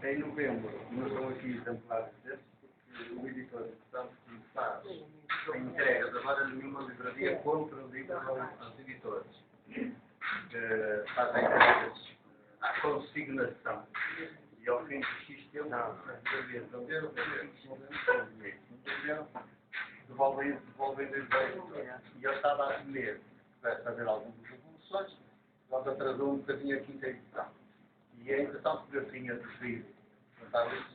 em novembro, não estão aqui exemplares desses, porque o editor, portanto, faz a entrega agora nenhuma livraria contra o livro aos editores. Faz a entrega à consignação. E ao fim de X tempo, as livrarias venderam, devolvem o dinheiro. E eu estava a ler, vai fazer algumas evoluções, nós atrasou um bocadinho a quinta edição. E é interessante que eu tinha decidido,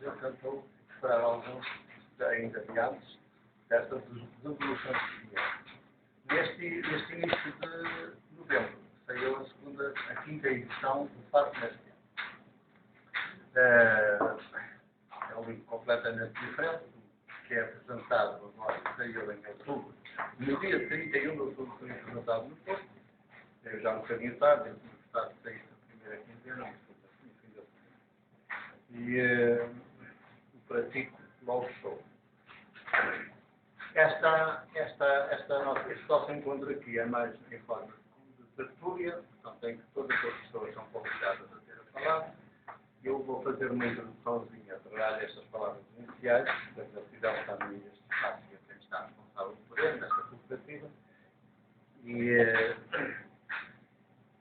eu tentou esperar alguns ainda de antes destas devoluções que tinha. Neste início de novembro, saiu a quinta edição do Fato Neste Ano. É um livro completamente diferente, que é apresentado agora, saiu em outubro. No dia 31 de outubro foi apresentado no Porto. Eu já um bocadinho tarde, eu tinha gostado de sair da primeira quinzena, mas foi no fim da semana. E o pratico logo show. Este nosso encontro aqui é mais em forma de tertúlia, portanto, tem que todas as pessoas são convidadas a ter a palavra. Eu vou fazer uma introduçãozinha através destas palavras iniciais, da gratidão também deste espaço que quem está responsável por ele, nesta cooperativa.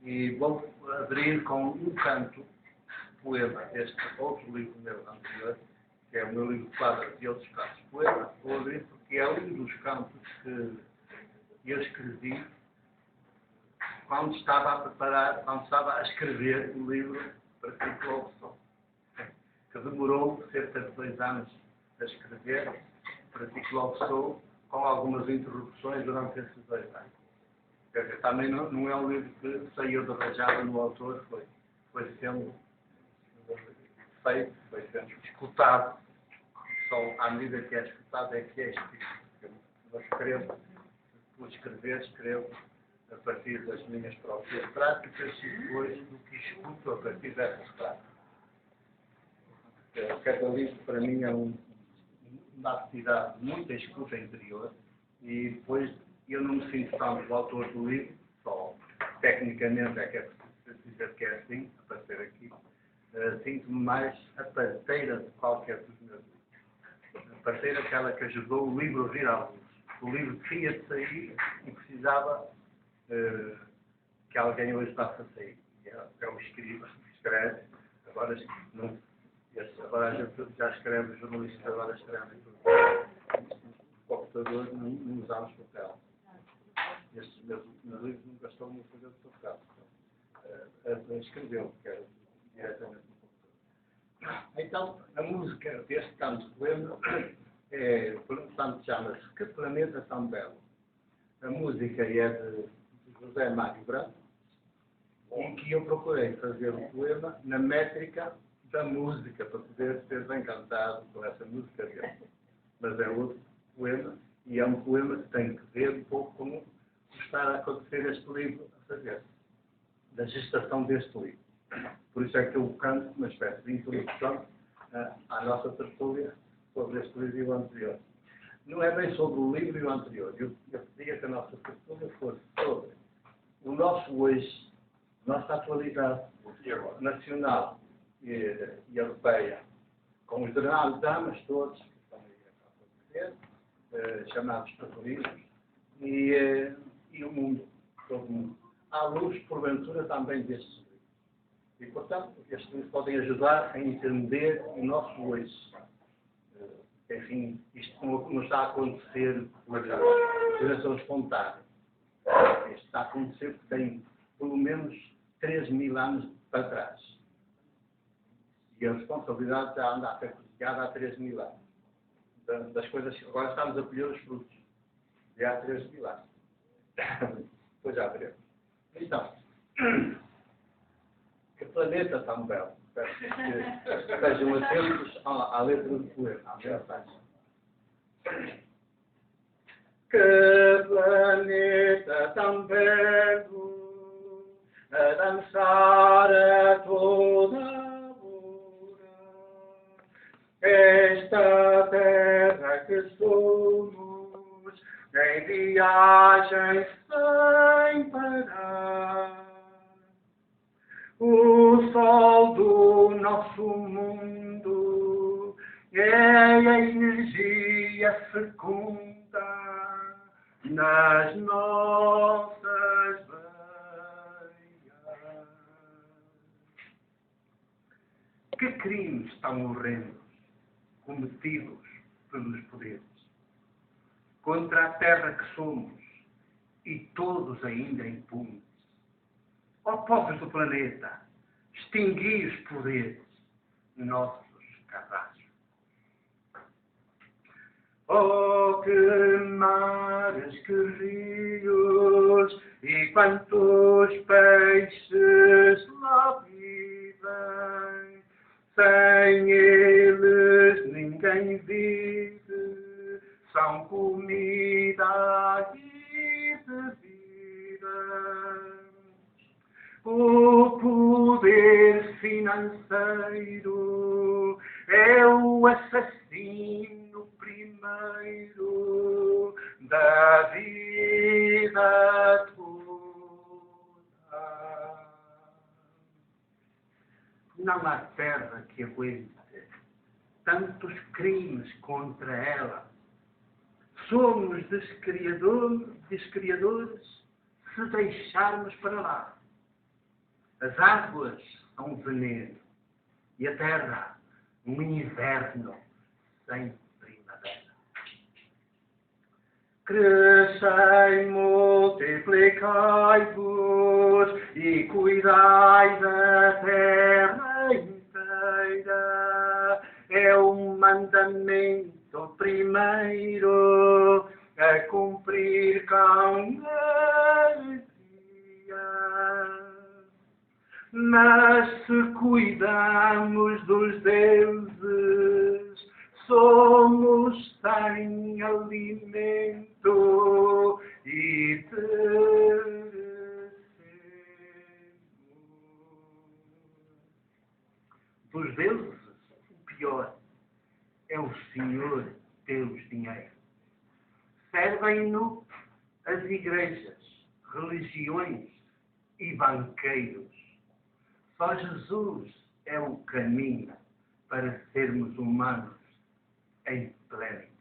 E vou abrir com um canto, poema, deste outro livro meu anterior, que é o meu livro de quadros e outros cantos poema. Vou abrir porque é um dos cantos que eu escrevi quando estava a preparar, quando estava a escrever o livro para Pratico Logo Sou, que demorou cerca de 2 anos a escrever, Pratico Logo Sou, com algumas interrupções durante esses 2 anos. Quer dizer, também não é um livro que saiu de rajada no autor, foi sendo feito, foi sendo escutado. Só à medida que é escutado é que é escrito. Eu escrevo, por escrevo a partir das minhas próprias práticas e depois do que escuto a partir dessas práticas. Cada livro para mim é uma atividade de muita escuta interior e depois eu não me sinto tanto o autor do livro, só tecnicamente é que é preciso dizer que é assim, aparecer aqui. Sinto-me mais a parteira de qualquer dos meus livros. A parteira é aquela que ajudou o livro a vir à luz. O livro tinha de sair e precisava que alguém o ajudasse a sair. É o escriba que escreve, agora a gente já escreve, os jornalistas agora escrevem no computador, não usamos papel. Estes meus livros nunca estão no fazer de papel. Escreveu, que era diretamente no computador. Então, a música deste canto poema chama-se Que Planeta Tão Belo. A música é de José Mário Branco, em que eu procurei fazer o poema na métrica da música, para poder ser bem cantado com essa música dele. Mas é outro poema, e é um poema que tem que ver um pouco com o que está a acontecer este livro a fazer, da gestação deste livro. Por isso é que eu canto uma espécie de introdução à nossa tertúlia sobre este livro e o anterior. Não é bem sobre o livro e o anterior. Eu pedia que a nossa tertúlia fosse sobre o nosso hoje, nossa atualidade nacional e europeia, com os dramas todos que estão aí a acontecer, chamados terrorismos, e o mundo, todo o mundo. À luz, porventura, também destes livros. E, portanto, estes livros podem ajudar a entender o nosso hoje. Enfim, isto não está a acontecer por geração espontânea. Isto está a acontecer porque tem pelo menos 3.000 anos para trás. E a responsabilidade já anda a ser criticada há 3.000 anos. Das coisas que agora estamos a colher os frutos. Já há 3.000 anos. Depois já veremos. Então, que planeta tão belo. Peço que sejam atentos à letra do poema, à mensagem. Que planeta tão belo, a dançar a toda hora, esta terra que somos, em viagem sem parar. O sol do nosso mundo mundo é a energia fecunda nas nossas veias. Que crimes tão horrendos cometidos pelos poderes contra a terra que somos e todos ainda impunes. Ó povos do planeta, extingui os poderes nossos carrascos. Oh, que mares, que rios e quantos peixes lá vivem. Sem eles ninguém vive, são comida e bebida. O poder financeiro é o assassino primeiro da vida toda. Não há terra que aguente tantos crimes contra ela. Somos descriadores se deixarmos para lá. As águas são veneno e a terra um inverno sem primavera. Crescei, multiplicai-vos e cuidai da terra inteira. É um mandamento primeiro a cumprir com alegria. Mas se cuidamos dos deuses, somos sem alimento e perecemos. Dos deuses, o pior é o Senhor Deus Dinheiro. Servem-no as igrejas, religiões e banqueiros. Só Jesus é o caminho para sermos humanos em plenitude.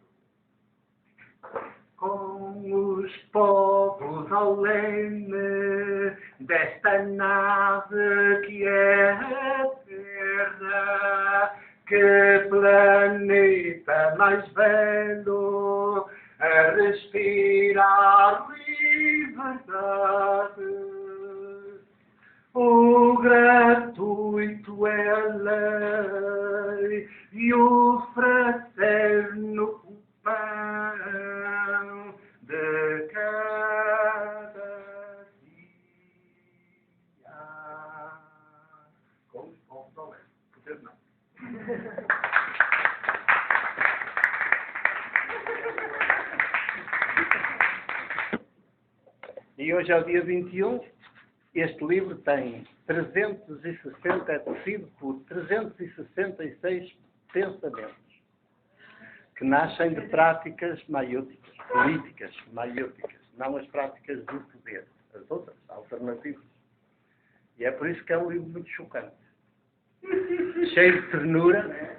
Com os povos ao leme desta nave que é a Terra, que planeta mais velho a respirar liberdade. O gratuito é a lei e o fraterno o pão de cada dia. Com os povos ao leste. Poder não. E hoje é o dia 21. Este livro tem 360, é tecido por 366 pensamentos, que nascem de práticas maiúticas, políticas maiúticas, não as práticas do poder, as outras, alternativas. E é por isso que é um livro muito chocante. Cheio de ternura,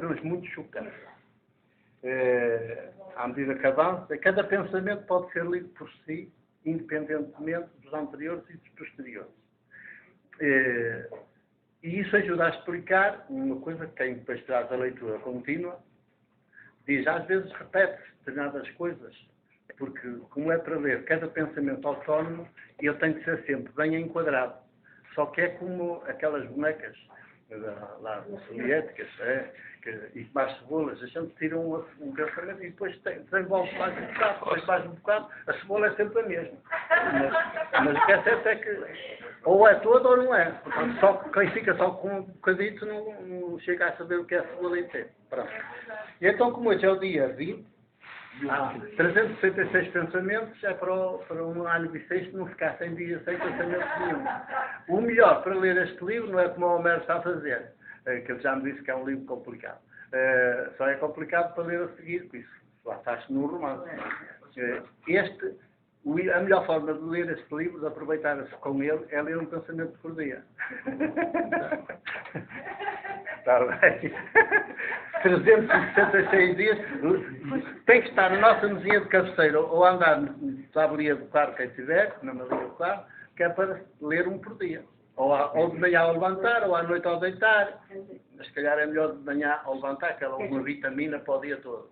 mas muito chocante. À medida que avança, cada pensamento pode ser lido por si, independentemente dos anteriores e dos posteriores. E isso ajuda a explicar uma coisa que quem depois traz a leitura contínua diz, às vezes repete-se determinadas coisas, porque, como é para ver cada pensamento autónomo, ele tem que ser sempre bem enquadrado. Só que é como aquelas bonecas lá soviéticas, e com as cebolas, a gente tira um pensamento e depois desenvolve mais um bocado, depois mais um bocado, a cebola é sempre a mesma. Mas o que é certo é que ou é toda ou não é. Portanto, só quem fica só com um bocadito não chega a saber o que é a cebola inteira. Pronto. E então, como hoje é o dia 20, 366 pensamentos é para um ano bissexto não ficar 100 dias sem pensamento nenhum. O melhor para ler este livro não é como o Homero está a fazer, que ele já me disse que é um livro complicado. Só é complicado para ler a seguir, por isso lá está-se num romance. Este A melhor forma de ler este livro, de aproveitar-se com ele, é ler um pensamento por dia. Está bem? 366 dias. Tem que estar na nossa mesinha de cabeceira ou andar na tabulia do carro, quem tiver, na mesinha do carro, que é para ler um por dia. Ou de manhã ao levantar, ou à noite ao deitar. Mas se calhar é melhor de manhã ao levantar, que é uma vitamina para o dia todo.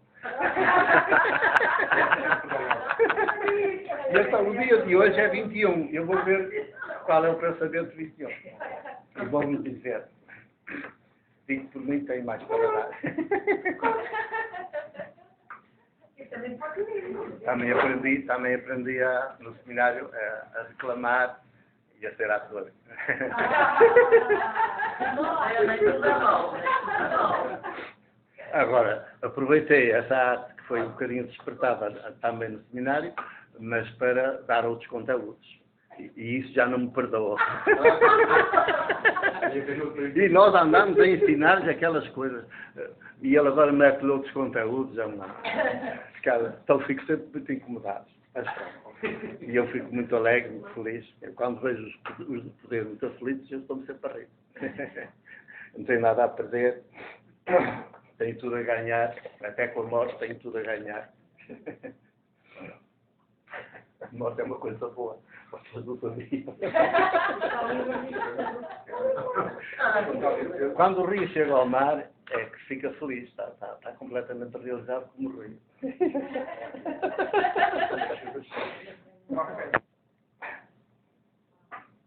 E então, o dia de hoje é 21. Eu vou ver qual é o pensamento 21. E vou-me dizer. Digo por mim, tenho mais para dar. Também aprendi no seminário a reclamar e a ser ator. Agora, aproveitei essa arte que foi um bocadinho despertada também no seminário, mas para dar outros conteúdos. E isso já não me perdoa. E nós andamos a ensinar-lhes aquelas coisas. E ele agora mete outros conteúdos, já não. Então fico sempre muito incomodado. E eu fico muito alegre, muito feliz. Quando vejo os de poder muito felizes, eu estou-me sempre a rir. Não tenho nada a perder. Tenho tudo a ganhar. Até com a morte tenho tudo a ganhar. A morte é uma coisa boa. Quando o rio chega ao mar, é que fica feliz. Está completamente realizado como o rio.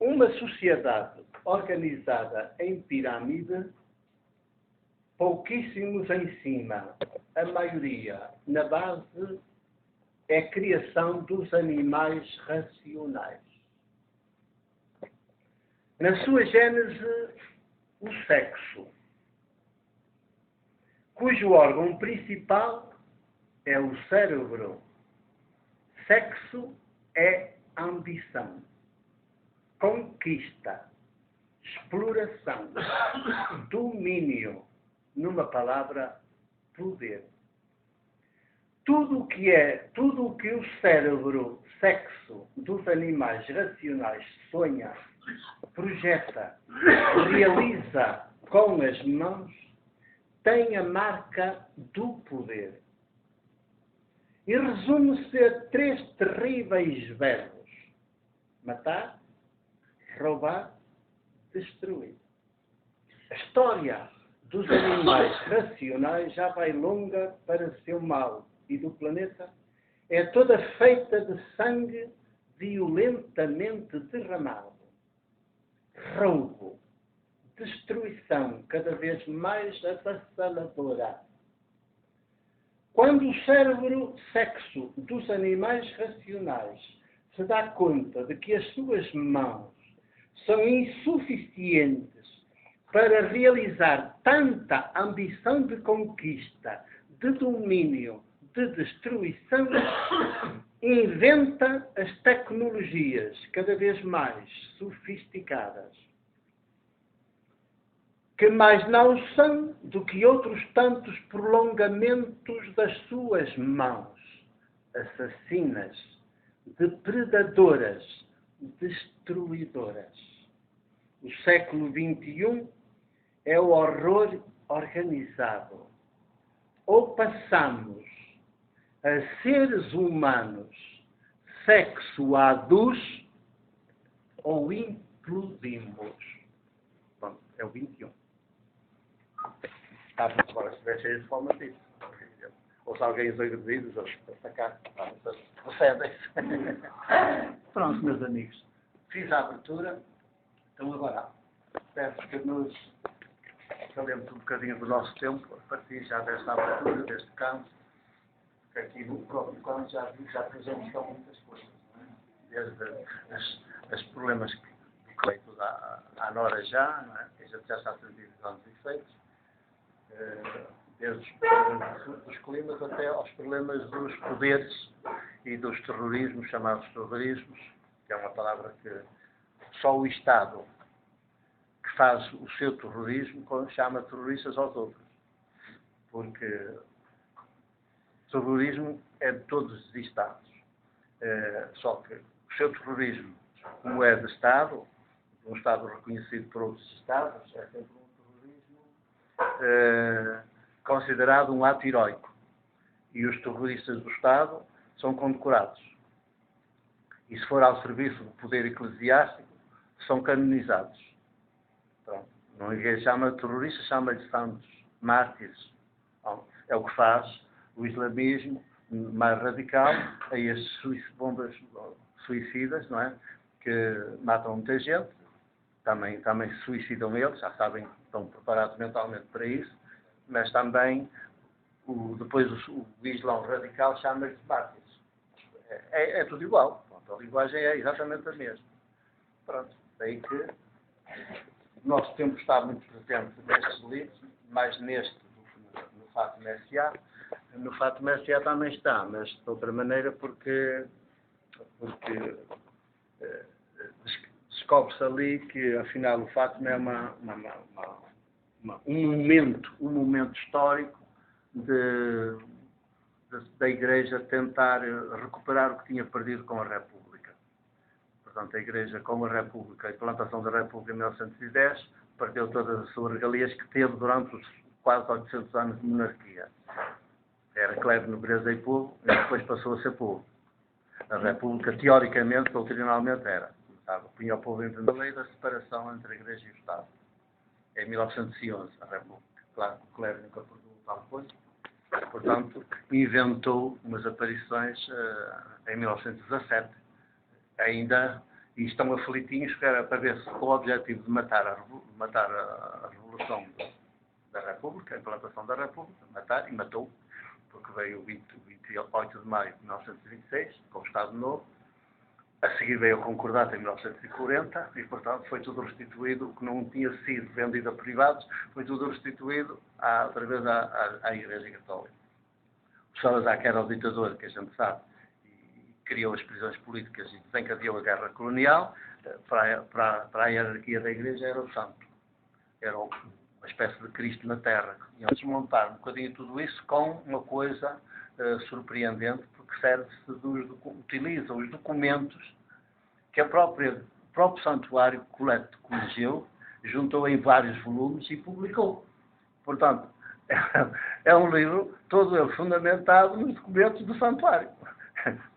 Uma sociedade organizada em pirâmide, pouquíssimos em cima, a maioria na base, é a criação dos animais racionais. Na sua gênese, o sexo, cujo órgão principal é o cérebro. Sexo é ambição, conquista, exploração, domínio, numa palavra, poder. Tudo o que o cérebro, sexo dos animais racionais sonha, projeta, realiza com as mãos, tem a marca do poder. E resume-se a 3 terríveis verbos: matar, roubar, destruir. A história dos animais racionais já vai longa para seu mal. E do planeta, é toda feita de sangue violentamente derramado. Roubo, destruição cada vez mais avassaladora. Quando o cérebro sexo dos animais racionais se dá conta de que as suas mãos são insuficientes para realizar tanta ambição de conquista, de domínio, de destruição, inventa as tecnologias cada vez mais sofisticadas, que mais não são do que outros tantos prolongamentos das suas mãos, assassinas, depredadoras, destruidoras. O século XXI é o horror organizado. Ou passamos a seres humanos sexuados ou implodimos. Bom, é o 21. Agora, se estiver cheio de fome, disso. Ou se alguém os agredidos, ou atacar, recebem-se. Pronto, meus amigos. Fiz a abertura. Então agora, peço que nos falemos um bocadinho do nosso tempo, a partir já desta abertura, deste canto, que aqui no próprio canto já fizemos com muitas coisas, não é? Desde os problemas feitos à Nora já, não é? Que a gente já está a sentir os anos efeitos, desde os problemas dos climas até aos problemas dos poderes e dos terrorismos, chamados terrorismos, que é uma palavra que só o Estado que faz o seu terrorismo chama terroristas aos outros. Porque terrorismo é de todos os Estados. Só que o seu terrorismo, como é de Estado, um Estado reconhecido por outros Estados, é sempre um terrorismo considerado um ato heroico. E os terroristas do Estado são condecorados. E se for ao serviço do poder eclesiástico, são canonizados. Pronto. Não ninguém chama terroristas, chama-lhe santos, mártires. Bom, é o que faz o islamismo mais radical, a estes bombas suicidas, não é? Que matam muita gente, também se suicidam eles, já sabem que estão preparados mentalmente para isso, mas também depois o Islão radical chama-lhe mártires. É tudo igual. Pronto, a linguagem é exatamente a mesma. Pronto, daí que o nosso tempo está muito presente nestes livros, mais neste do que no Fátima S.A. No Fátima S.A. também está, mas de outra maneira porque descobre-se ali que afinal o Fátima é um momento histórico da Igreja tentar recuperar o que tinha perdido com a República. Portanto, a Igreja, com a República, a implantação da República em 1910, perdeu todas as suas regalias que teve durante os quase 800 anos de monarquia. Era clero, nobreza e povo, e depois passou a ser povo. A República, teoricamente, doutrinalmente, era. Punha o povo entre a lei da separação entre a Igreja e o Estado. Em 1911, a República. Claro que o clero nunca perdeu tal coisa. Portanto, inventou umas aparições em 1917. Ainda, e estão aflitinhos, que era para ver se com o objetivo de matar a Revolução da República, a implantação da República, matar, e matou, porque veio o 28 de maio de 1926, com o Estado Novo. A seguir veio o Concordato em 1940 e, portanto, foi tudo restituído, o que não tinha sido vendido a privados, foi tudo restituído outra vez à Igreja Católica. O Salazar, que era o ditador, que a gente sabe, e criou as prisões políticas e desencadeou a guerra colonial, para a hierarquia da Igreja era o santo. Era uma espécie de Cristo na Terra. E vamos desmontar um bocadinho tudo isso com uma coisa surpreendente, porque utiliza os documentos que o próprio santuário colegeu, juntou em vários volumes e publicou. Portanto, é um livro todo ele fundamentado nos documentos do santuário.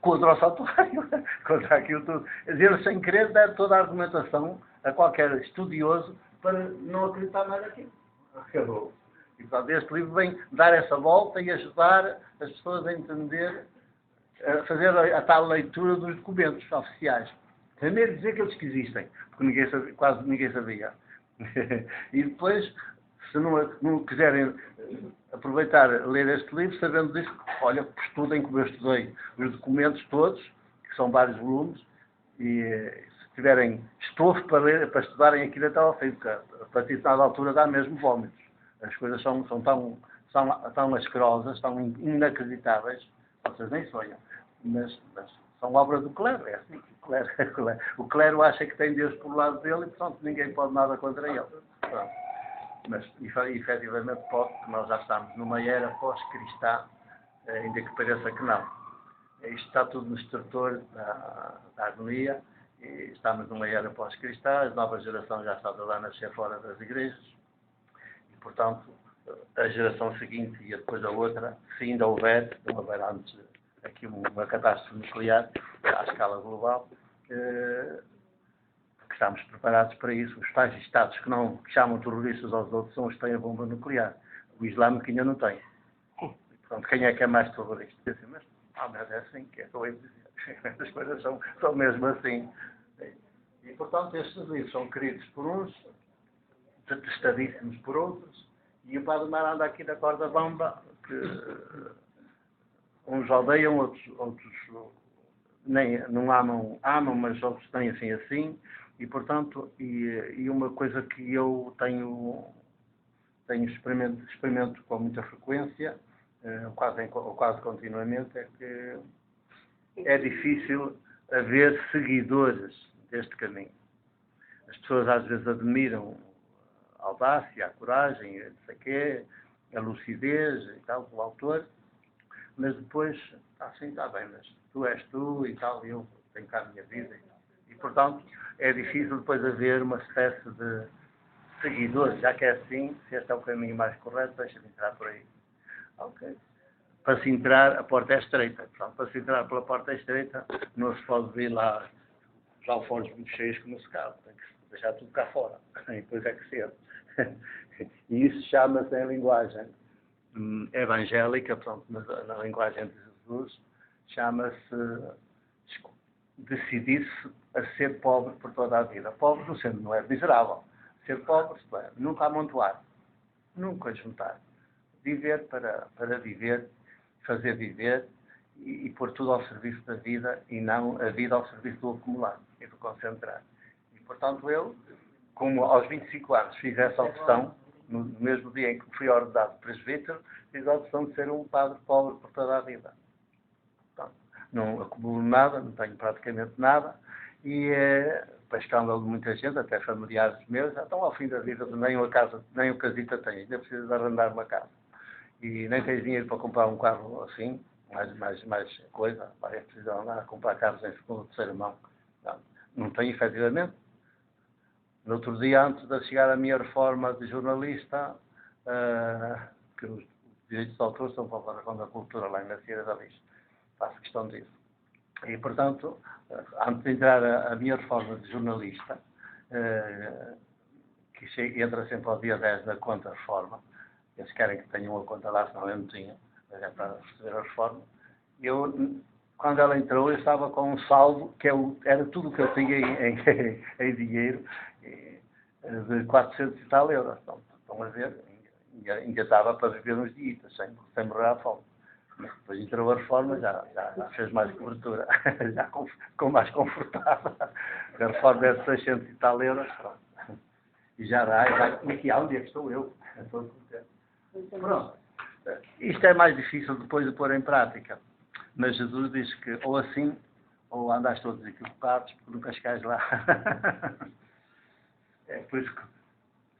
Contra o santuário, contra aquilo tudo. Ele, sem querer, dá toda a argumentação a qualquer estudioso para não acreditar mais naquilo. Acabou. E, portanto, este livro vem dar essa volta e ajudar as pessoas a entender, a fazer a tal leitura dos documentos oficiais. Primeiro dizer que eles existem, porque quase ninguém sabia. E depois, se não quiserem aproveitar ler este livro, sabendo disso, olha, estudem como eu estudei os documentos todos, que são vários volumes, e se tiverem estofo para estudarem aquilo até ao fim, porque a partir de dada altura dá mesmo vómitos. As coisas são tão asquerosas, tão inacreditáveis, vocês nem sonham. Mas são obras do clero, é assim. O clero acha que tem Deus por lado dele e, portanto, ninguém pode nada contra ele. Pronto. Mas, efetivamente, porque nós já estamos numa era pós-cristã, ainda que pareça que não. Isto está tudo no estertor da agonia, e estamos numa era pós-cristã, a nova geração já está a nascer fora das igrejas, e, portanto, a geração seguinte e depois a outra, se ainda houver, não houver antes aqui uma catástrofe nuclear à escala global, que estamos preparados para isso. Os tais Estados que chamam terroristas aos outros são os que têm a bomba nuclear. O Islâmico ainda não tem. Portanto, quem é que é mais terrorista? Mas é assim que é que eu ia dizer. As coisas são mesmo assim. E, portanto, estes livros são queridos por uns, detestadíssimos por outros, e o Padre Mar anda aqui na corda bamba, que uns odeiam, outros não amam, mas outros têm assim, e, portanto, e uma coisa que eu experimento com muita frequência, quase continuamente, é que é difícil haver seguidores deste caminho. As pessoas às vezes admiram a audácia, a coragem, não sei quê, a lucidez e tal do autor, mas depois, assim está bem, mas tu és tu e tal, e eu tenho cá a minha vida. E portanto, é difícil depois haver uma espécie de seguidores, já que é assim, se este é o caminho mais correto, deixa-me entrar por aí. Ok. Para se entrar, a porta é estreita. Portanto, para se entrar pela porta estreita, não se pode vir lá os alforjes muito cheios como se cabe. Tem que deixar tudo cá fora. E depois é que se entra. E isso chama-se em linguagem evangélica, portanto, na linguagem de Jesus, chama-se decidir-se a ser pobre por toda a vida. Pobre no sentido, não é miserável. Ser pobre, isto é, nunca amontoar, nunca juntar. Viver para viver, fazer viver e pôr tudo ao serviço da vida e não a vida ao serviço do acumular e do concentrar. E, portanto, eu, como aos 25 anos fiz essa opção, no mesmo dia em que fui ordenado presbítero, fiz a opção de ser um padre pobre por toda a vida. Portanto, não acumulo nada, não tenho praticamente nada e, para escândalo de muita gente, até familiares meus, já estão ao fim da vida, nem uma casa, nem uma casita tenho, ainda preciso de arrendar uma casa. E nem tens dinheiro para comprar um carro assim, mais coisa, é preciso andar a comprar carros em segunda ou terceira mão. Não tenho, efetivamente. No outro dia, antes de chegar à minha reforma de jornalista, que os direitos de autor são para a Federação da Cultura, lá em Macieira da Lix. Faço questão disso. E, portanto, antes de entrar a minha reforma de jornalista, que entra sempre ao dia 10 da conta reforma, eles querem que tenha uma conta lá, senão eu não tinha, mas é para receber a reforma. Quando ela entrou, eu estava com um saldo, que era tudo o que eu tinha em dinheiro, de 400 e tal euros. Então, estão a ver, ainda estava para viver uns dias, sem morrer à fome. Mas depois entrou a reforma, já fez mais cobertura, já ficou mais confortável. A reforma é de 600 e tal euros, pronto. E já vai, aqui onde é que estou eu? Estou contente. Pronto. Isto é mais difícil depois de pôr em prática. Mas Jesus diz que ou assim, ou andaste todos equivocados, porque nunca chegares lá. É por isso que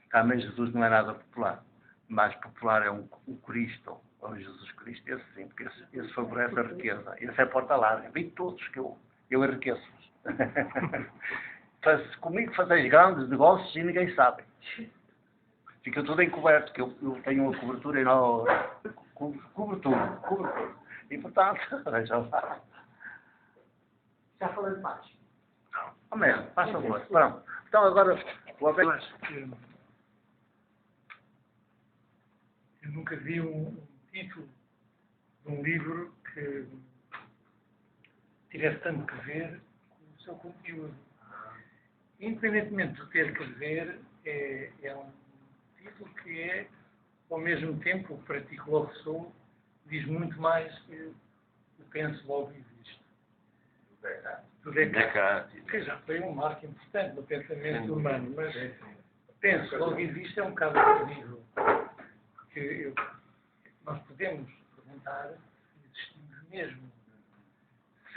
também Jesus não é nada popular. Mais popular é um Cristo, ou Jesus Cristo, esse sim, porque esse favorece a riqueza. Esse é porta larga. Vem todos que eu enriqueço-vos. Comigo fazeis grandes negócios e ninguém sabe. Fica tudo encoberto, que eu tenho uma cobertura enorme. Cobertura. E, portanto, veja lá. Já falei demais. Amém, faz favor. Pronto. Então, agora, eu acho que eu nunca vi um título de um livro que tivesse tanto que ver com o seu conteúdo. Independentemente de ter que ver, é um título que é, ao mesmo tempo, o pratico logo sou, diz muito mais que o penso logo existe. Do Descartes, que já foi um marco importante no pensamento humano, mas penso logo existe é um bocado terrível, porque nós podemos perguntar se existimos mesmo.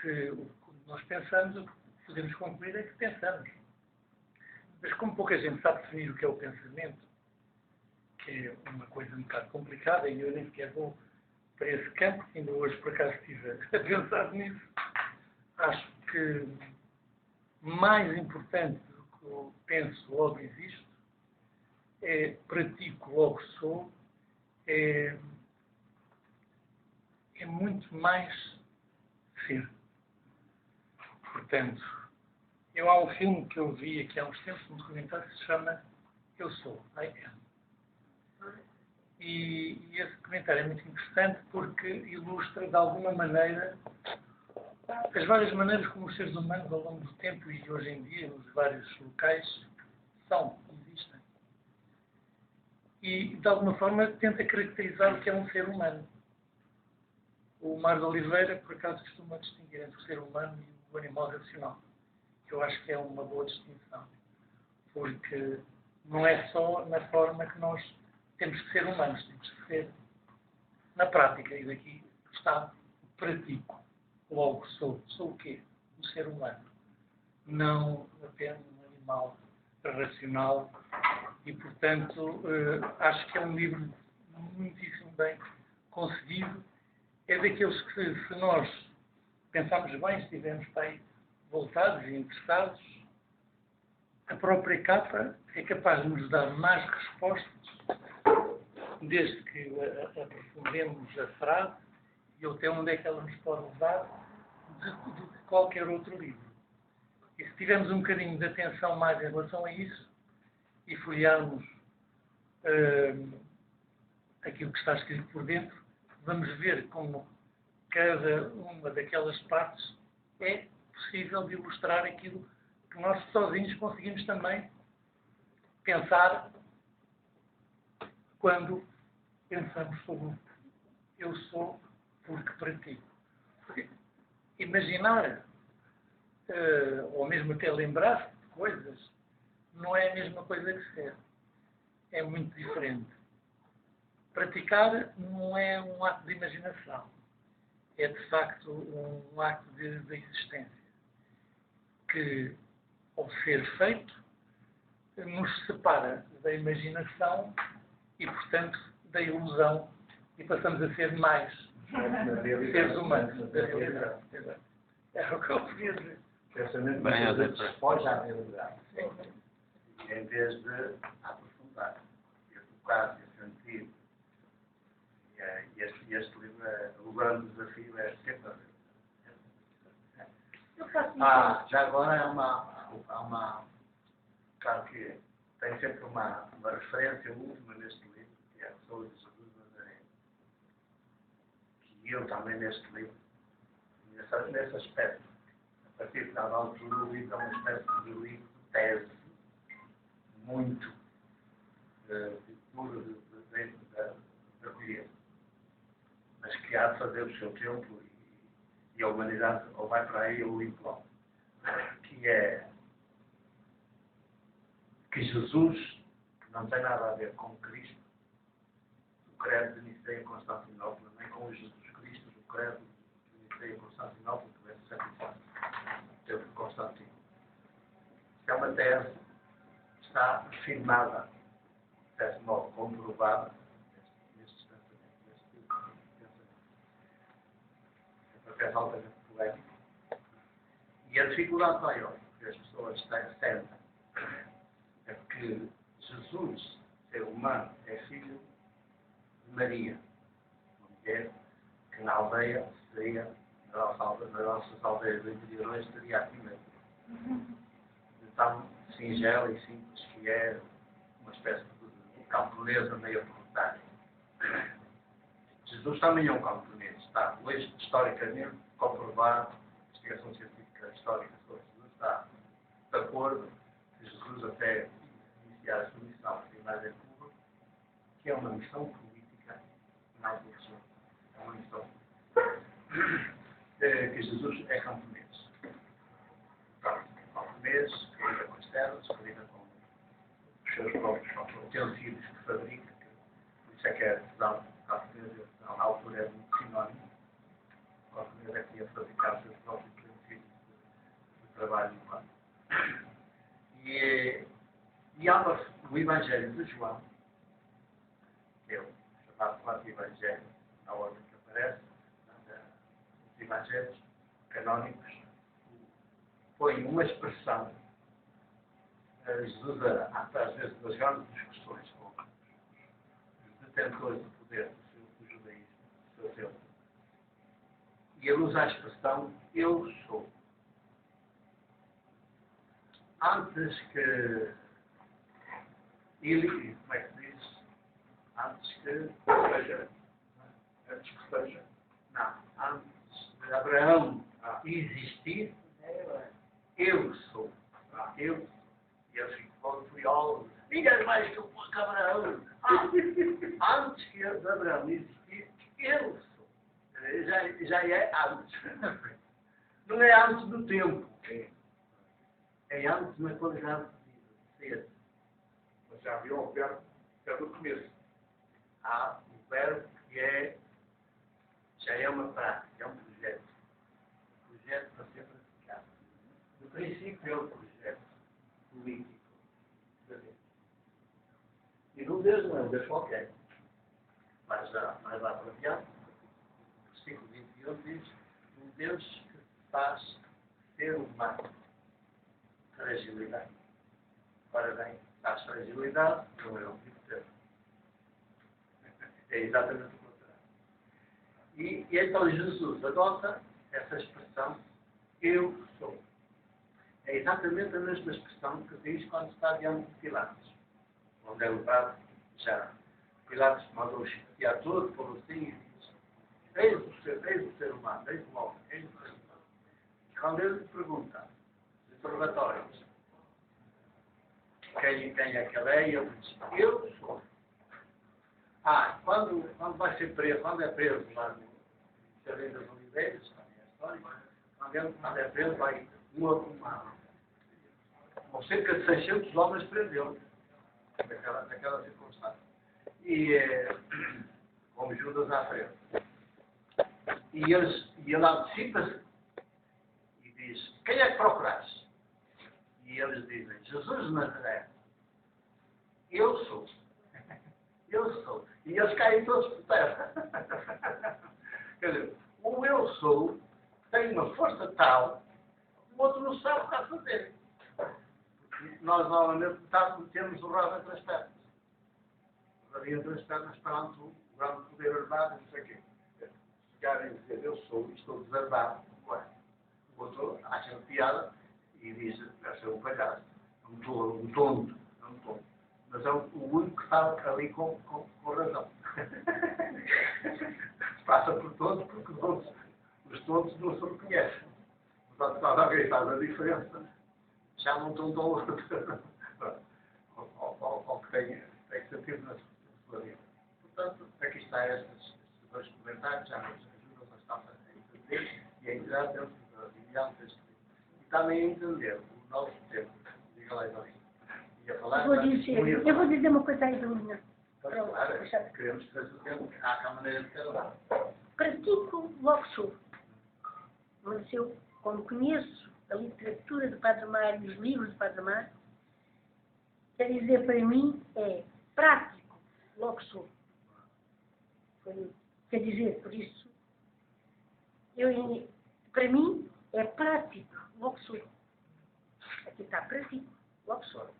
Se o que nós pensamos, o que podemos concluir é que pensamos. Mas como pouca gente sabe definir o que é o pensamento, que é uma coisa um bocado complicada, e eu nem sequer vou para esse campo, ainda hoje por acaso estive a pensar nisso, acho que mais importante do que o penso logo existo, é pratico logo sou, é muito mais ser. Portanto, há um filme que eu vi aqui há uns tempos, um documentário que se chama Eu Sou, I Am. E esse documentário é muito interessante porque ilustra de alguma maneira as várias maneiras como os seres humanos ao longo do tempo e hoje em dia, nos vários locais, existem. E, de alguma forma, tenta caracterizar o que é um ser humano. O Mário de Oliveira, por acaso, costuma distinguir entre o ser humano e o animal racional. Eu acho que é uma boa distinção. Porque não é só na forma que nós temos que ser humanos, temos que ser na prática. E daqui está o pratico. Logo sou. Sou o quê? Um ser humano. Não apenas um animal racional. E, portanto, acho que é um livro muitíssimo bem conseguido é daqueles que, se nós pensarmos bem, se estivermos bem voltados e interessados, a própria capa é capaz de nos dar mais respostas, desde que aprofundemos a frase e até onde é que ela nos pode levar, do que qualquer outro livro. E se tivermos um bocadinho de atenção mais em relação a isso e folhearmos aquilo que está escrito por dentro, vamos ver como cada uma daquelas partes é possível de ilustrar aquilo que nós sozinhos conseguimos também pensar quando pensamos sobre o que eu sou porque pratico. Porque imaginar, ou mesmo até lembrar de coisas, não é a mesma coisa que ser. É muito diferente. Praticar não é um ato de imaginação. É, de facto, um ato de existência. Que, ao ser feito, nos separa da imaginação e, portanto, da ilusão. E passamos a ser mais seres humanos. Da realidade. É o que eu queria dizer. Pensamento Bem, foge à realidade. Em vez de aprofundar, e tocar, e sentir. E este livro, o grande desafio é sempre já agora há uma. Claro que tem sempre uma referência última neste livro, que é a pessoa de Jesus Nazareno. Que eu também neste livro, nesse aspecto, a partir de cada altura, o livro é uma espécie de livro de tese, muito puro da vida, mas que há de fazer o seu tempo e a humanidade ou vai para aí ou igual, que é que Jesus, que não tem nada a ver com Cristo, o credo de Nicéia em Constantinopla, nem com o Jesus Cristo, o credo de Nicéia em Constantinopla, que é sacrificado pelo Constantino. É uma tese que está firmada, de certo modo comprovada, neste pensamento. É uma tese altamente polémica. E a dificuldade maior que as pessoas sentem é porque Jesus, ser humano, é filho de Maria, uma mulher que na aldeia seria, nas nossas aldeias do interior hoje, seria a primeira. Tão singela e simples que é, uma espécie de camponesa meio voluntária. Jesus também é um camponês, está hoje historicamente comprovado, a investigação científica histórica sobre Jesus está de acordo que Jesus até iniciar a sua missão primária em Cuba, que é uma missão política na evolução. É uma missão que Jesus é camponês. Camponês, que lida com as terras, que lida com os seus próprios utensílios que fabrica, por isso é que é artesão, camponês, na altura é muito sinónimo. O camponês é que ia fabricar os seus próprios utensílios de trabalho humano. E há o Evangelho de João, que é o chamado quarto Evangelho, na ordem que aparece, os Evangelhos canónicos, põe uma expressão, Jesus, às vezes, das grandes discussões com os detentores do poder do judaísmo, do seu tempo. E ele usa a expressão, eu sou. Antes que ele, como é que se diz? Antes que seja, não, antes de Abraão existir, eu sou. Eu. E eles ficam furiosos. Ninguém mais que eu que Abraão. Antes que Abraão existir, eu sou. Já é antes. Não é antes do tempo. É antes na qualidade de ser. Mas já havia um verbo do começo. Há um verbo que já é uma prática, é um projeto. Um projeto para ser praticado. No princípio é um projeto político da Deus. E não Deus não é um Deus qualquer. Mas lá para adiante, versículo 21 diz, um Deus que faz ser humano fragilidade. Ora bem, faz fragilidade, não é o tipo de Deus. É exatamente o contrário. E então Jesus adota essa expressão, eu sou. É exatamente a mesma expressão que diz quando está diante de Pilatos. Onde é levado já. Pilatos mandou chicotear todo por assim e diz, eis o ser humano, eis o homem, eis o ser humano. E quando ele lhe pergunta, interrogatórios, quem é que ele é, ele diz, eu sou. Quando vai ser preso, quando é preso lá no Jardim das Oliveiras, também é a história, quando é preso, vai com cerca de 600 homens prendeu naquela circunstância. E como Judas à frente. E ele antecipa-se e diz, quem é que procuraste? E eles dizem, Jesus de Nazaré. Eu sou. Eu sou. E eles caem todos por terra. Quer dizer, o eu sou tem uma força tal, o outro não sabe o que está a fazer. Nós normalmente temos o rabo entre as pernas. O rabo entre as pernas perante o grande poder armado, não sei o quê. Se querem dizer eu sou e estou desarmado, não é? O outro acha piada e diz, deve ser um palhaço, um tonto. Mas é o único que está ali com razão. Passa por todos, porque os tontos não se reconhecem. Portanto, quando alguém faz a diferença, já não estão tão longe. Ou que tem sentido na sua vida. Portanto, aqui está estes dois comentários, já nos ajudam bastante a entender e a entrar dentro da ideal deste livro. E também a entender o novo tempo. Diga lá, Eduardo. Eu vou dizer uma coisa aí, Domina. Claro, queremos fazer o tempo, há a maneira de cada lado. Pratico, logo sou. Mas eu, quando conheço a literatura do Padre Mário, os livros do Padre Mário, quer dizer para mim é prático, logo sou. Quer dizer, por isso, para mim é prático, logo sou. Aqui está prático, logo sou.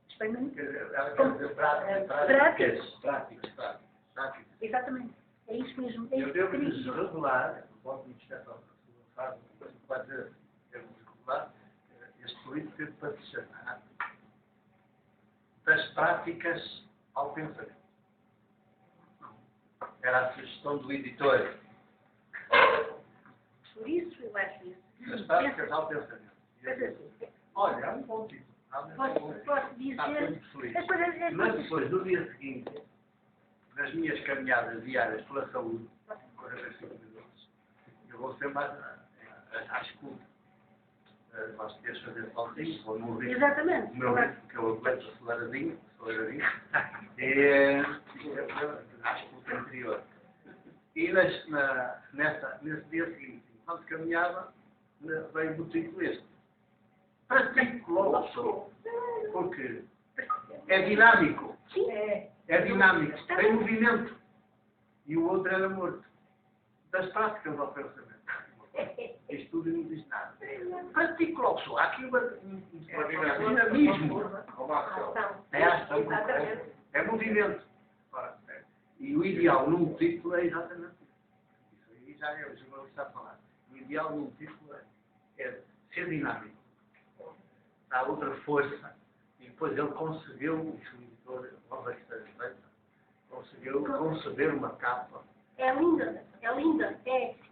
Mas para mim, Ela quer dizer práticos. Exatamente, é isso mesmo. É Eu isso devo que lhes revelar, pode me dispensar para a pessoa que vai dizer, devo-lhes revelar, este livro teve para se chamar das práticas ao pensamento. Era a sugestão do editor. Por isso eu acho isso. Das práticas ao pensamento. Olha, é um bom título. Posso dizer, Está muito feliz. as coisas Mas depois, no dia seguinte, nas minhas caminhadas diárias pela saúde, 45 minutos, eu vou sempre à escuta. Gosto de fazer sozinho, vou no ritmo. Exatamente. O meu ritmo, que eu aguento aceleradinho, e à escuta interior. E nesse dia seguinte, enquanto caminhava, veio o título este. Pratico logo sou. Porque é dinâmico. Sim. É dinâmico. Tem movimento. E o outro era morto. Das práticas ao pensamento. Isto tudo não diz nada. Pratico logo sou. Há aqui um dinamismo. É ação. É movimento. E o ideal num título é exatamente isso. Isso aí já é o jornalista a falar. O ideal num título é ser dinâmico. Há outra força. E depois ele concebeu, o escritor, conseguiu conceber uma capa. É linda.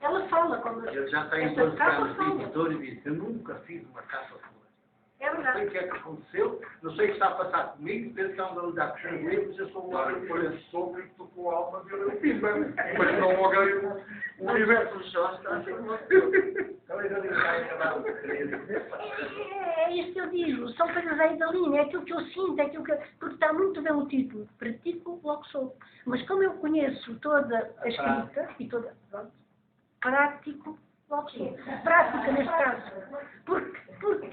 Ela fala quando... Ele já tem essa 12 capa anos de fala. editor e disse, eu nunca fiz uma capa como esta. É Não sei verdade. o que é que aconteceu, não sei o que está a passar comigo, penso que anda a lidar com os livros, eu sou um homem por esse sopro que tocou a alma dele, eu fiz bem, mas não alguém o universo já está a ser uma talvez eu diga acabar o que queria dizer. É isso que eu digo. São coisas aí da linha. É aquilo que eu sinto, é aquilo que... Porque está muito bem o título. Pratico, logo sou. Mas como eu conheço toda a escrita e toda... Pronto. Prático, logo sou. Prática, neste caso. Porque...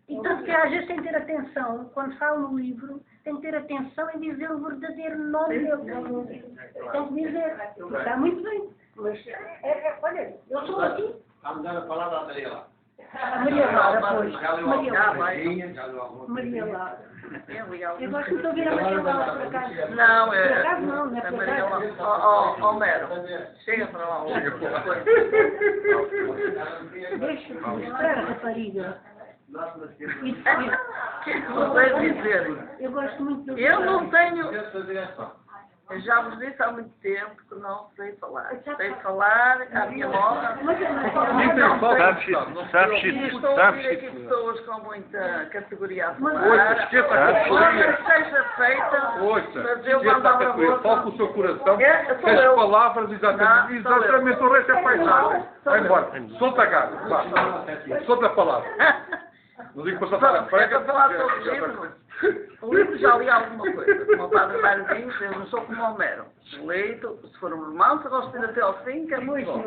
E tanto que às vezes tem que ter atenção, quando falo no livro, tem que ter atenção em dizer o verdadeiro nome dele. Tem que dizer, está muito bem. Mas, olha, eu sou assim. Vamos dar a palavra à Maria Laura. A Maria Laura, pois. Já deu Maria alguma Laura. coisinha, já deu alguma Maria coisinha. Laura. É legal. Eu gosto de ouvir a Maria Laura, por acaso. Não, Por acaso não, não é a por Maria acaso. Laura. Ó, Mero, chega para lá. Deixa-te mostrar a rapariga. E O que é que você dizer? eu gosto muito do... Eu não tenho. Eu já vos disse há muito tempo que não sei falar. Sei falar à minha moda. Sabes E estou a ouvir aqui pessoas com muita categoria a falar. Ouça, esqueça a categoria. Que seja feita, Ouça, mas eu esqueça quando a abro a categoria. Foca boca... o seu coração. Sou As eu. palavras, exatamente. Não, sou eu. Exatamente, o resto é paisagem. Vai embora. Solta a gata. Vá. Solta a palavra. Não digo para passar a É para falar sobre o frega. livro. O livro já li alguma coisa. Como o Padre Mário diz, eu não sou como o Homero. Leito, se for um romance, gosto de ir até ao fim, que é muito bom.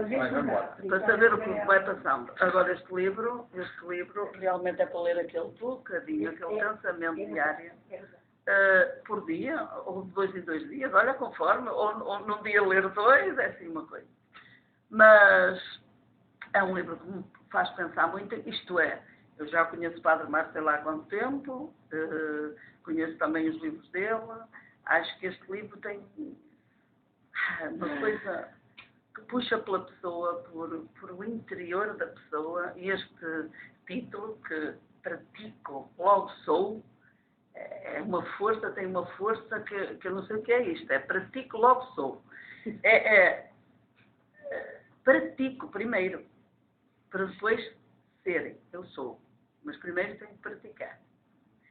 Para saber o que vai passando. Agora, este livro realmente é para ler aquele bocadinho, aquele pensamento diário, por dia, ou de 2 em 2 dias, olha, conforme, ou num dia ler 2, é assim uma coisa. Mas é um livro que me faz pensar muito, isto é, eu já conheço o Padre Mário sei lá há quanto tempo, conheço também os livros dele, acho que este livro tem uma coisa que puxa pela pessoa, por o interior da pessoa, e este título, que pratico, logo sou, é uma força, tem uma força que eu não sei o que é isto, é pratico, logo sou. Pratico primeiro, para depois serem, eu sou. Mas primeiro tenho que praticar.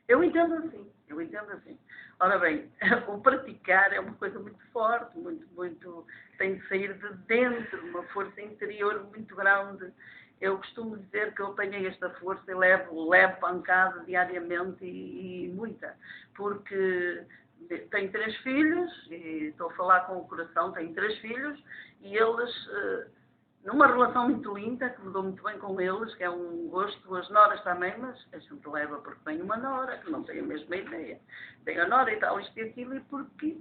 Eu entendo assim. Ora bem, o praticar é uma coisa muito forte, muito, tem que sair de dentro, uma força interior muito grande. Eu costumo dizer que eu apanhei esta força e levo pancada diariamente e muita, porque tenho 3 filhos, e estou a falar com o coração, tenho 3 filhos, e eles... numa relação muito linda, que me dou muito bem com eles, que é um gosto, as noras também, mas a gente leva porque tem uma nora, que não tem a mesma ideia. Tem a nora e tal, isto e aquilo, e porque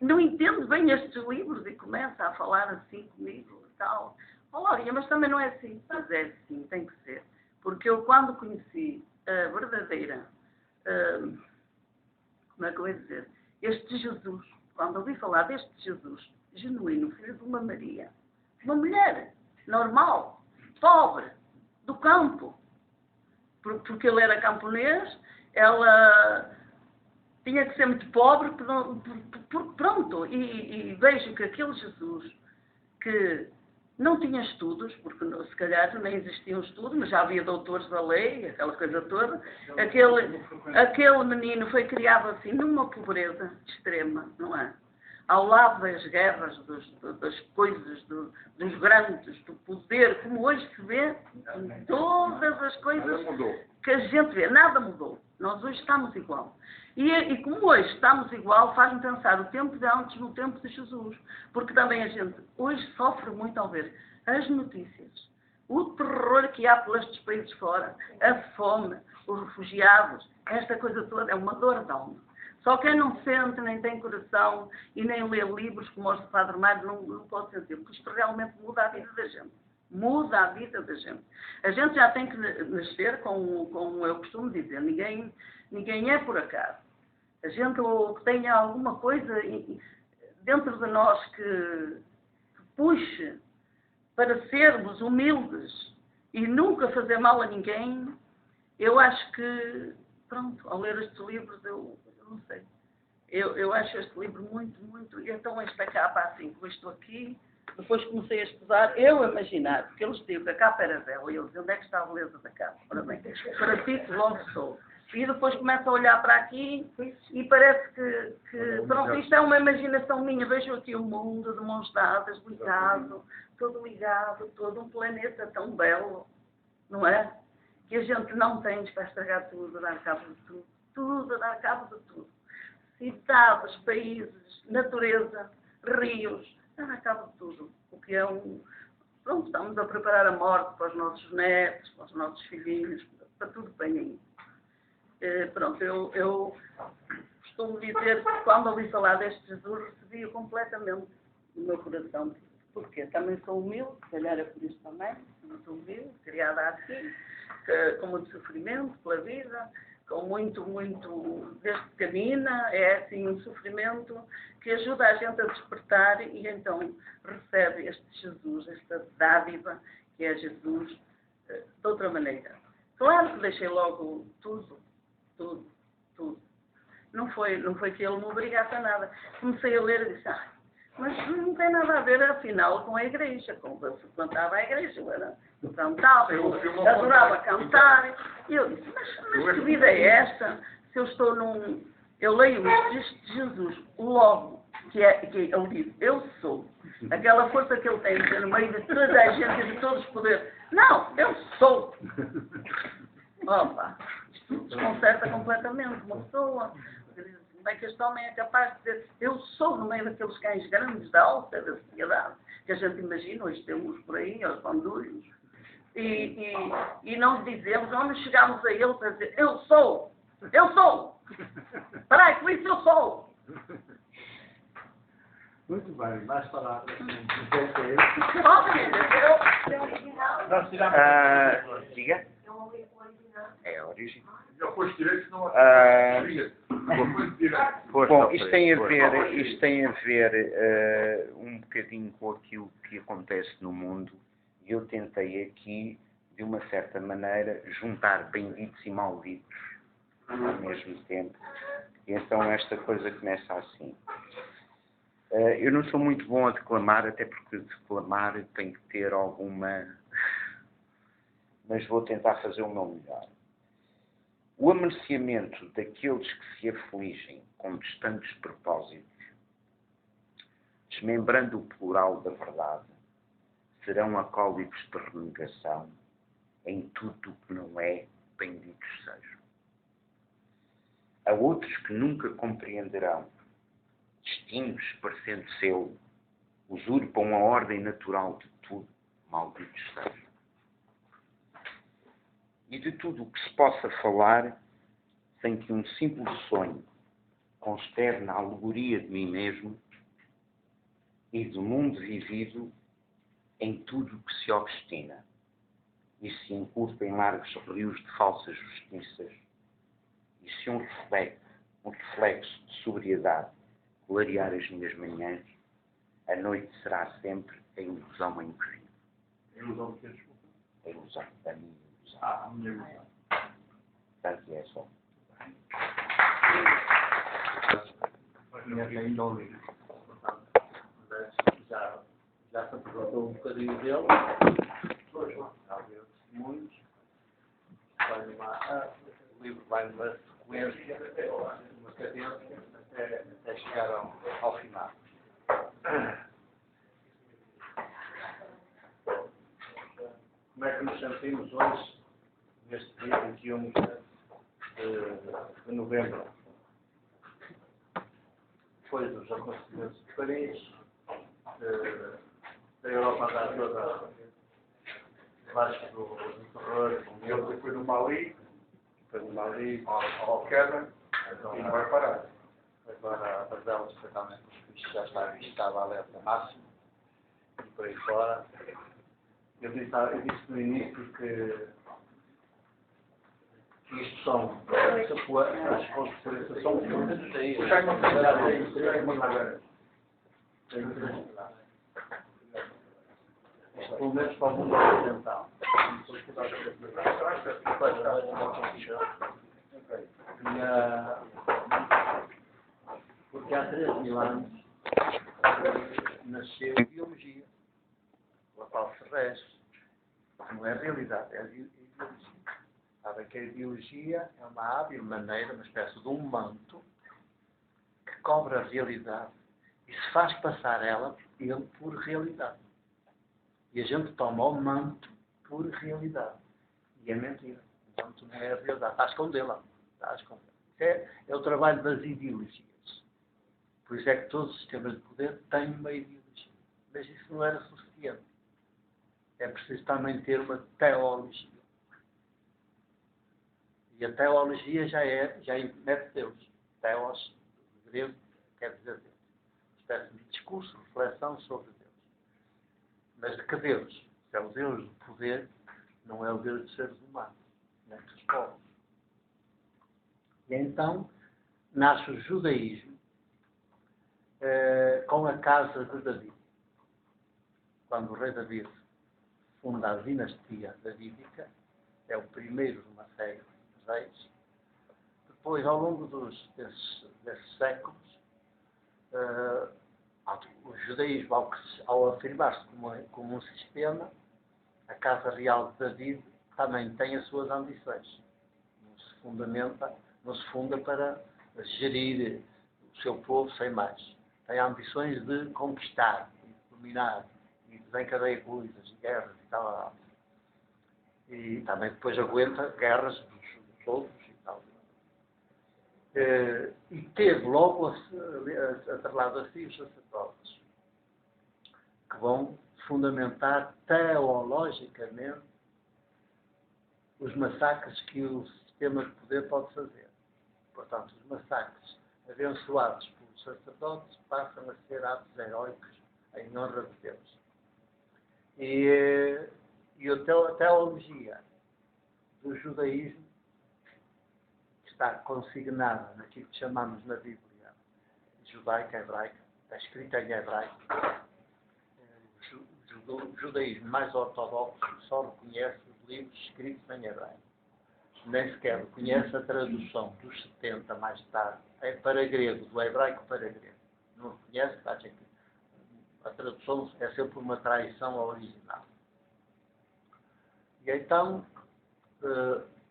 não entendo bem estes livros, e começa a falar assim comigo e tal. Olha, mas também não é assim. Mas é assim, tem que ser. Porque eu, quando conheci a verdadeira, como é que eu ia dizer, este Jesus, quando ouvi falar deste Jesus, genuíno, filho de uma Maria, uma mulher normal, pobre, do campo, porque ele era camponês, ela tinha que ser muito pobre, pronto, e vejo que aquele Jesus, que não tinha estudos, porque se calhar nem existiam estudos, mas já havia doutores da lei, aquela coisa toda, aquele menino foi criado assim, numa pobreza extrema, não é? Ao lado das guerras, das coisas, dos grandes, do poder, como hoje se vê, todas as coisas que a gente vê, nada mudou. Nós hoje estamos igual. E como hoje estamos igual, faz-me pensar o tempo de antes no tempo de Jesus. Porque também a gente hoje sofre muito ao ver as notícias, o terror que há pelos países fora, a fome, os refugiados, esta coisa toda é uma dor de alma. Só quem não sente, nem tem coração e nem lê livros como os do Padre Mário não pode sentir, porque isto realmente muda a vida da gente. Muda a vida da gente. A gente já tem que nascer, como eu costumo dizer, ninguém é por acaso. A gente ou que tenha alguma coisa dentro de nós que puxe para sermos humildes e nunca fazer mal a ninguém, eu acho que, pronto, ao ler estes livros, eu não sei. Eu acho este livro muito... E então esta capa assim, como estou aqui, depois comecei a estudar, eu a imaginar, porque eles diziam que a capa era dela, e eu dizia, onde é que está a beleza da capa? Ora bem, pratico, logo sou. E depois começo a olhar para aqui e parece que pronto, isto é uma imaginação minha. Vejo aqui o mundo de mãos dadas, ligado, todo um planeta tão belo, não é? Que a gente não tem para estragar tudo, dar cabo de tudo, dar cabo de tudo. Cidades, países, natureza, rios, dar cabo de tudo. O que é pronto, estamos a preparar a morte para os nossos netos, para os nossos filhinhos, para tudo que vem aí. Pronto, eu costumo dizer que quando ouvi falar deste Jesus, recebi-o completamente no meu coração. porque também sou humilde, se calhar é por isso também, muito humilde, criada assim, com muito sofrimento pela vida, com muito, desde pequenina, é assim um sofrimento que ajuda a gente a despertar e então recebe este Jesus, esta dádiva que é Jesus, de outra maneira. Claro que deixei logo tudo. Não foi que ele me obrigasse a nada. Comecei a ler e disse, mas não tem nada a ver, afinal, com a igreja. Como eu frequentava a igreja, eu cantava, eu adorava cantar. E eu disse, mas que vida é esta? Se eu estou eu leio isto de Jesus, logo, que ele diz, eu sou. Aquela força que ele tem de dizer no meio de toda a gente e de todos os poderes. Não, eu sou. Opa, isto desconcerta completamente uma pessoa. Como é que este homem é capaz de dizer, eu sou no meio daqueles cães grandes da alta da sociedade, que a gente imagina, hoje temos por aí, aos bandulhos, e não dizemos, onde chegamos a ele para dizer, eu sou. Peraí, por isso eu sou. Muito bem, mais palavras. Diga? É a origem. Já foste direito, não Bom, isto tem a ver um bocadinho com aquilo que acontece no mundo e eu tentei aqui, de uma certa maneira, juntar benditos e malditos ao mesmo tempo. E então esta coisa começa assim. Eu não sou muito bom a declamar, até porque declamar tem que ter alguma... Mas vou tentar fazer o meu melhor. O amerciamento daqueles que se afligem com distantes propósitos, desmembrando o plural da verdade, serão acólitos de renegação em tudo o que não é, benditos sejam. Há outros que nunca compreenderão, destinos parecendo seu, usurpam a ordem natural de tudo, malditos sejam. E de tudo o que se possa falar, sem que um simples sonho consterne a alegoria de mim mesmo e do mundo vivido em tudo o que se obstina e se encurta em largos rios de falsas justiças e se um reflexo de sobriedade clarear as minhas manhãs, a noite será sempre a ilusão em que vivo. A ilusão do que é, desculpa? A ilusão, a minha ilusão. A minha ilusão. Portanto, é só. Tinha ainda um livro. Já se apresentou um bocadinho dele. Já viu testemunhos. O livro vai numa sequência, uma cadência, até chegar ao final. Como é que nos sentimos hoje, neste dia 21 de novembro? Depois dos acontecimentos de Paris, da Europa andar toda debaixo do terror, E ele foi no Mali, ao Al-Qaeda, e não vai parar. agora a Basel, especialmente os bichos já estava alerta máximo, e por aí fora. Eu disse no início que isto são as consequências, são isto pelo menos para o mundo ocidental. Porque há 3.000 anos nasceu a biologia, pela qual se rege. Não é realidade, é a biologia. Sabem que a biologia é uma hábil maneira, uma espécie de um manto que cobre a realidade e se faz passar ele por realidade. E a gente toma o manto por realidade. E é mentira. O manto não é a realidade. Está a escondê-la. É o trabalho das ideologias. Por isso é que todos os sistemas de poder têm uma ideologia. Mas isso não era suficiente. É preciso também ter uma teologia. E a teologia já mete Deus. Teos, grego, quer dizer Deus. Uma espécie de discurso, reflexão sobre Deus. Mas de que Deus? Se é o Deus do poder, não é o Deus dos seres humanos, nem dos povos. E então nasce o judaísmo com a casa de Davi. Quando o rei Davi funda a dinastia davídica, é o primeiro de uma série de reis. Depois, ao longo desses séculos, o judaísmo, ao afirmar-se como um sistema, a Casa Real de David também tem as suas ambições. Não se funda para gerir o seu povo sem mais. Tem ambições de conquistar, de dominar, e desencadeia coisas, guerras e tal. E também depois aguenta guerras dos outros e tal. E teve logo atrelado a si os sacerdotes, que vão fundamentar teologicamente os massacres que o sistema de poder pode fazer. Portanto, os massacres abençoados pelos sacerdotes passam a ser atos heróicos em honra de Deus. E a teologia do judaísmo está consignada naquilo que chamamos na Bíblia judaica, hebraica, está escrita em hebraico. O judaísmo mais ortodoxo só reconhece os livros escritos em hebraico. Nem sequer reconhece a tradução dos 70 mais tarde para grego, do hebraico para grego. Não reconhece, acha que a tradução é sempre uma traição ao original. E então,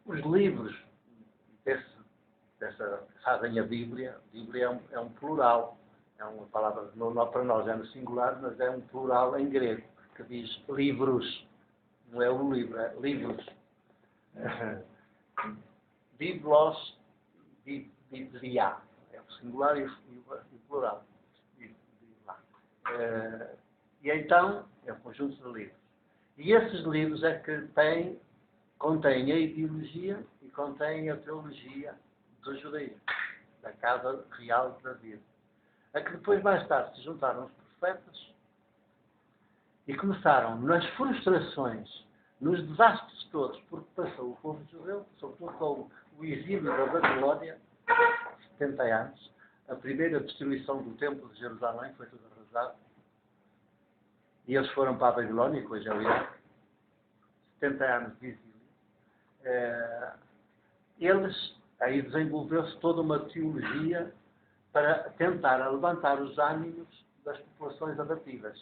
os livros fazem a Bíblia é um plural, é uma palavra que não para nós é no singular, mas é um plural em grego, que diz livros, não é um livro, é livros. Biblos, Biblia, é o singular e o plural. E então, é um conjunto de livros. E esses livros é que contêm a ideologia e contêm a teologia do judaísmo, da Casa Real de Davi. A que depois, mais tarde, se juntaram os profetas e começaram, nas frustrações, nos desastres todos, porque passou o povo judeu, sobretudo com o exílio da Babilónia, 70 anos, a primeira destruição do Templo de Jerusalém, foi tudo arrasado, e eles foram para a Babilónia, que hoje é o Iraque, 70 anos de exílio. Aí desenvolveu-se toda uma teologia para tentar levantar os ânimos das populações abatidas,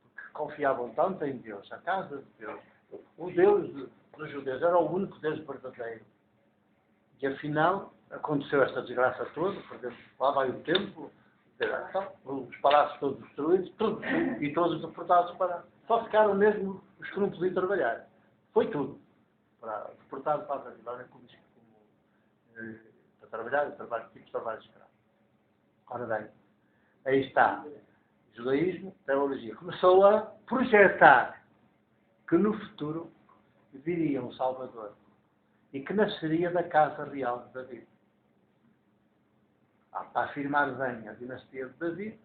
porque confiavam tanto em Deus, a casa de Deus, o Deus dos judeus era o único Deus verdadeiro. E afinal, aconteceu esta desgraça toda, porque lá vai o templo, os palácios todos destruídos, tudo, e todos deportados para... Só ficaram mesmo os que não podiam trabalhar. Foi tudo. Deportados para a Babilónia para trabalhar, tipo de trabalho escravo. Ora bem, aí está. Judaísmo, teologia. Começou a projetar que no futuro viria um Salvador e que nasceria da Casa Real de Davi. Para afirmar bem a dinastia de Davi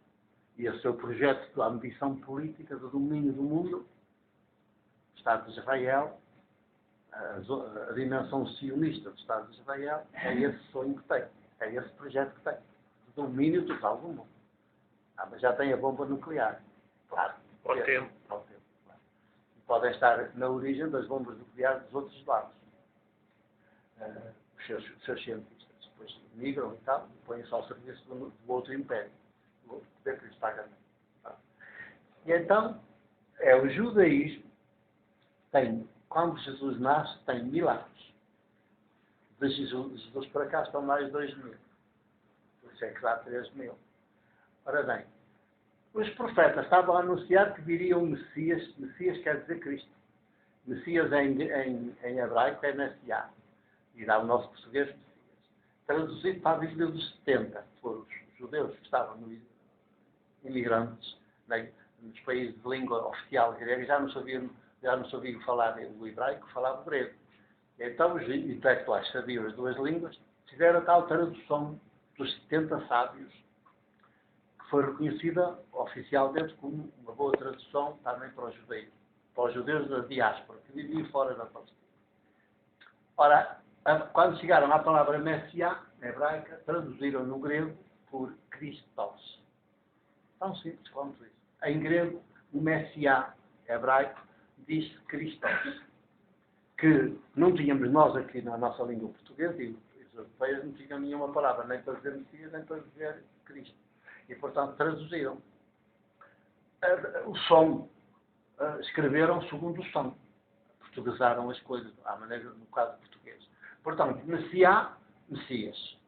e o seu projeto, a ambição política do domínio do mundo, o Estado de Israel, a dimensão sionista do Estado de Israel, é esse sonho que tem, é esse projeto que tem, de domínio total do mundo. Mas já tem a bomba nuclear, claro. Ao tempo. Claro. E podem estar na origem das bombas nucleares dos outros lados. Os seus cientistas depois migram e tal, e põem-se ao serviço do outro império, do outro poder que lhes paga. E então, o judaísmo quando Jesus nasce, tem 1000 anos. De Jesus para cá estão mais 2000. Por isso é que dá 3000. Ora bem, os profetas estavam a anunciar que viria um Messias. Messias quer dizer Cristo. Messias em hebraico é Messiá. E dá o nosso português Messias. Traduzido para a Bíblia dos 70, foram os judeus que estavam imigrantes nos países de língua oficial grega, já não sabiam falar o hebraico, falavam o grego. Então os intelectuais sabiam as duas línguas, fizeram a tal tradução dos 70 sábios, que foi reconhecida oficialmente como uma boa tradução também para os judeus. Para os judeus da diáspora, que viviam fora da Palestina. Ora, quando chegaram à palavra Messiá, na hebraica, traduziram no grego por Christos. Tão simples quanto isso. Em grego, o Messiá hebraico diz Christos. Que não tínhamos nós aqui na nossa língua portuguesa, e os europeus não tinham nenhuma palavra, nem para dizer Messias, nem para dizer Cristo. E, portanto, traduziram. O som, escreveram segundo o som. Portuguesaram as coisas, à maneira, no caso português. Portanto, Messiá, Messias.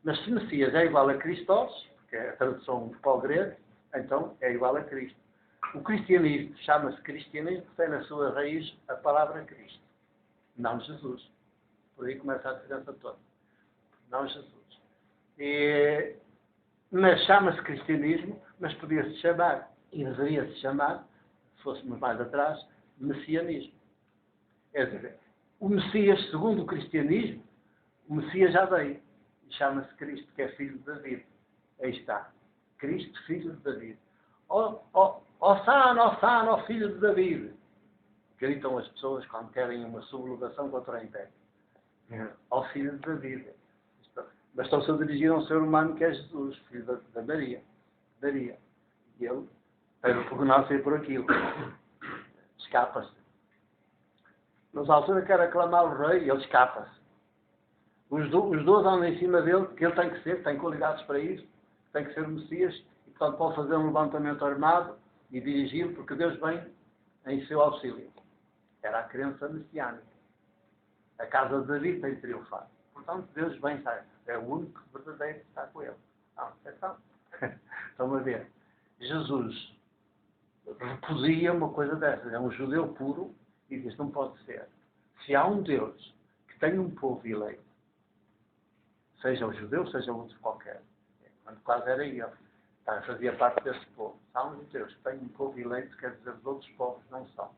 Mas se Messias é igual a Christos, que é a tradução para o grego, então é igual a Cristo. O cristianismo chama-se cristianismo porque tem na sua raiz a palavra Cristo, não Jesus. Por aí começa a diferença toda. Não Jesus. Mas chama-se cristianismo, mas podia-se chamar, e deveria-se chamar, se fôssemos mais atrás, messianismo. É dizer, o Messias, segundo o cristianismo, o Messias já veio. E chama-se Cristo, que é filho de David. Aí está. Cristo, filho de David. Ó filho de David. Gritam as pessoas quando querem uma sublevação contra o Império. Ó filho de David. Mas estão-se a dirigir a um ser humano que é Jesus, filho da Maria. E ele tem repugnância por aquilo. Escapa-se. Mas à altura quer aclamar o rei e ele escapa-se. Os dois andam em cima dele, que ele tem que ser, tem qualidades para isso, tem que ser o Messias, e portanto pode fazer um levantamento armado e dirigi-lo, porque Deus vem em seu auxílio. Era a crença messiânica. A casa de David tem triunfado. Portanto, Deus vem, é o único verdadeiro que está com ele. Não, estão a ver. Jesus repudia uma coisa dessas. É um judeu puro e diz, não pode ser. Se há um Deus que tem um povo eleito, seja o judeu, seja outro qualquer, quando quase era ele, fazia parte desse povo. Se há um Deus que tem um povo eleito, quer dizer, os outros povos não são.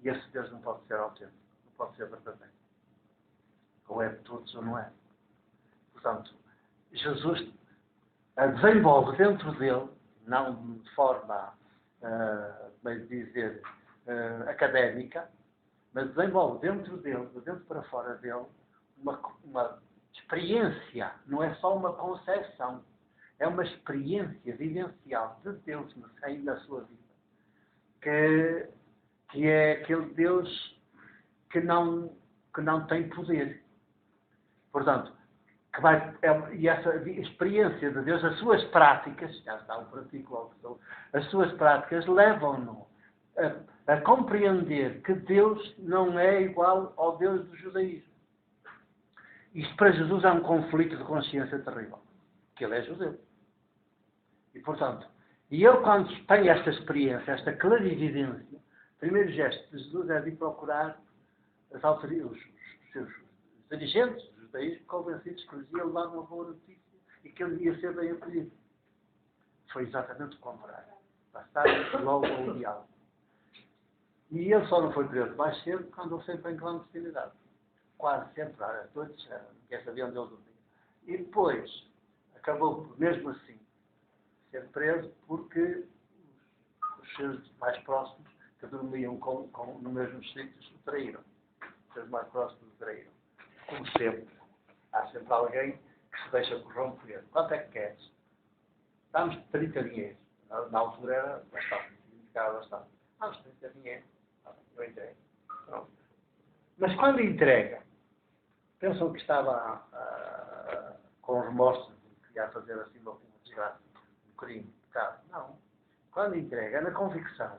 E esse Deus não pode ser autêntico, não pode ser verdadeiro. Ou é de todos ou não é. Portanto, Jesus desenvolve dentro dele, não de forma, bem dizer, académica, mas desenvolve dentro dele, de dentro para fora dele, uma experiência, não é só uma concepção, é uma experiência vivencial de Deus na sua vida, que é aquele Deus que não tem poder. Portanto, e essa experiência de Deus, as suas práticas, já está o pratico, as suas práticas levam-no a compreender que Deus não é igual ao Deus do judaísmo. Isto para Jesus é um conflito de consciência terrível, que ele é judeu. E portanto, ele quando tem esta experiência, esta clarividência, o primeiro gesto de Jesus é de procurar as autoridades, os seus dirigentes, os judaísmos, convencidos que lhes ia levar uma boa notícia e que ele ia ser bem acolhido. Foi exatamente o contrário. Passaram logo ao diálogo. E ele só não foi preso mais cedo porque andou sempre em clandestinidade. Quase sempre, todos ninguém sabia onde ele dormia. E depois acabou, mesmo assim, ser preso porque os seus mais próximos, que dormiam no mesmo sítios, o traíram. Os seus mais próximos o traíram. Como sempre, há sempre alguém que se deixa corromper. Quanto é que queres? Dá-nos 30 dinheiros. Na altura era bastante, significava bastante. Dá-nos 30 dinheiros. Eu entrego. Pronto. Mas quando entrega, pensam que estava com remorso, que ia fazer assim uma desgraça, um crime, pecado. Não. Quando entrega, na convicção,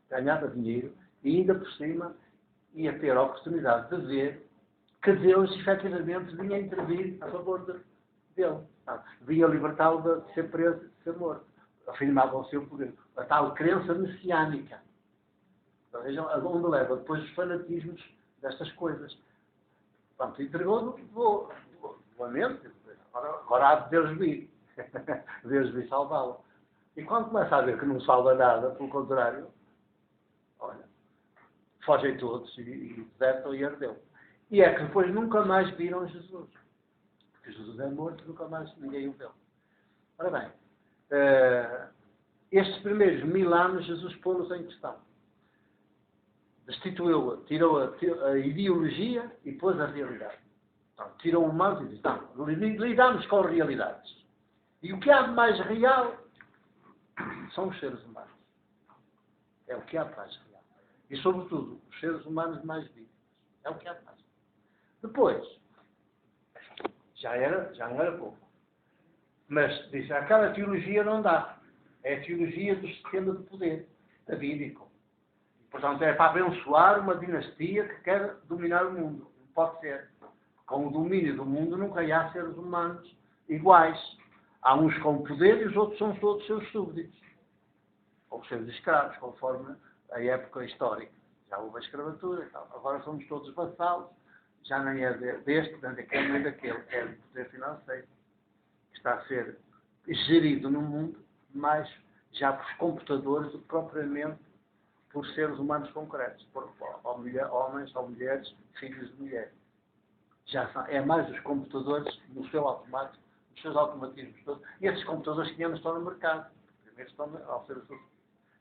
ganhava dinheiro e ainda por cima ia ter a oportunidade de ver que Deus efetivamente vinha intervir a favor dele. Vinha libertá-lo de ser preso e de ser morto. Afirmava o seu poder. A tal crença messiânica. Então, vejam onde leva depois os fanatismos destas coisas. Pronto, entregou doamente. Agora há de Deus vir. Deus vir salvá-lo. E quando começa a ver que não salva nada, pelo contrário, olha, fogem todos e desertam e ardeu. E é que depois nunca mais viram Jesus. Porque Jesus é morto, nunca mais ninguém o viu. Ora bem, estes primeiros 1000 anos Jesus pô-los em questão. Destituiu, tirou a ideologia e pôs a realidade. Então, tirou o humano e disse, não, lidamos com realidades. E o que há de mais real são os seres humanos. É o que há de mais real. E, sobretudo, os seres humanos mais vítimas. É o que há de mais real. Depois, já não era pouco. Mas, disse, aquela teologia não dá. É a teologia do sistema de poder, davídico. Portanto, é para abençoar uma dinastia que quer dominar o mundo. Não pode ser. Com o domínio do mundo nunca há seres humanos iguais. Há uns com poder e os outros são todos seus súbditos. Ou seus escravos, conforme a época histórica. Já houve a escravatura e tal. Agora somos todos vassalos. Já nem é deste, nem daquele, nem daquele. É o poder financeiro. Que está a ser gerido no mundo, mais já por computadores do que propriamente por seres humanos concretos. Por homens ou mulheres, filhos de mulheres. É mais os computadores no seu automático, nos seus automatismos todos. E esses computadores que ainda estão no mercado. Primeiro estão ao ser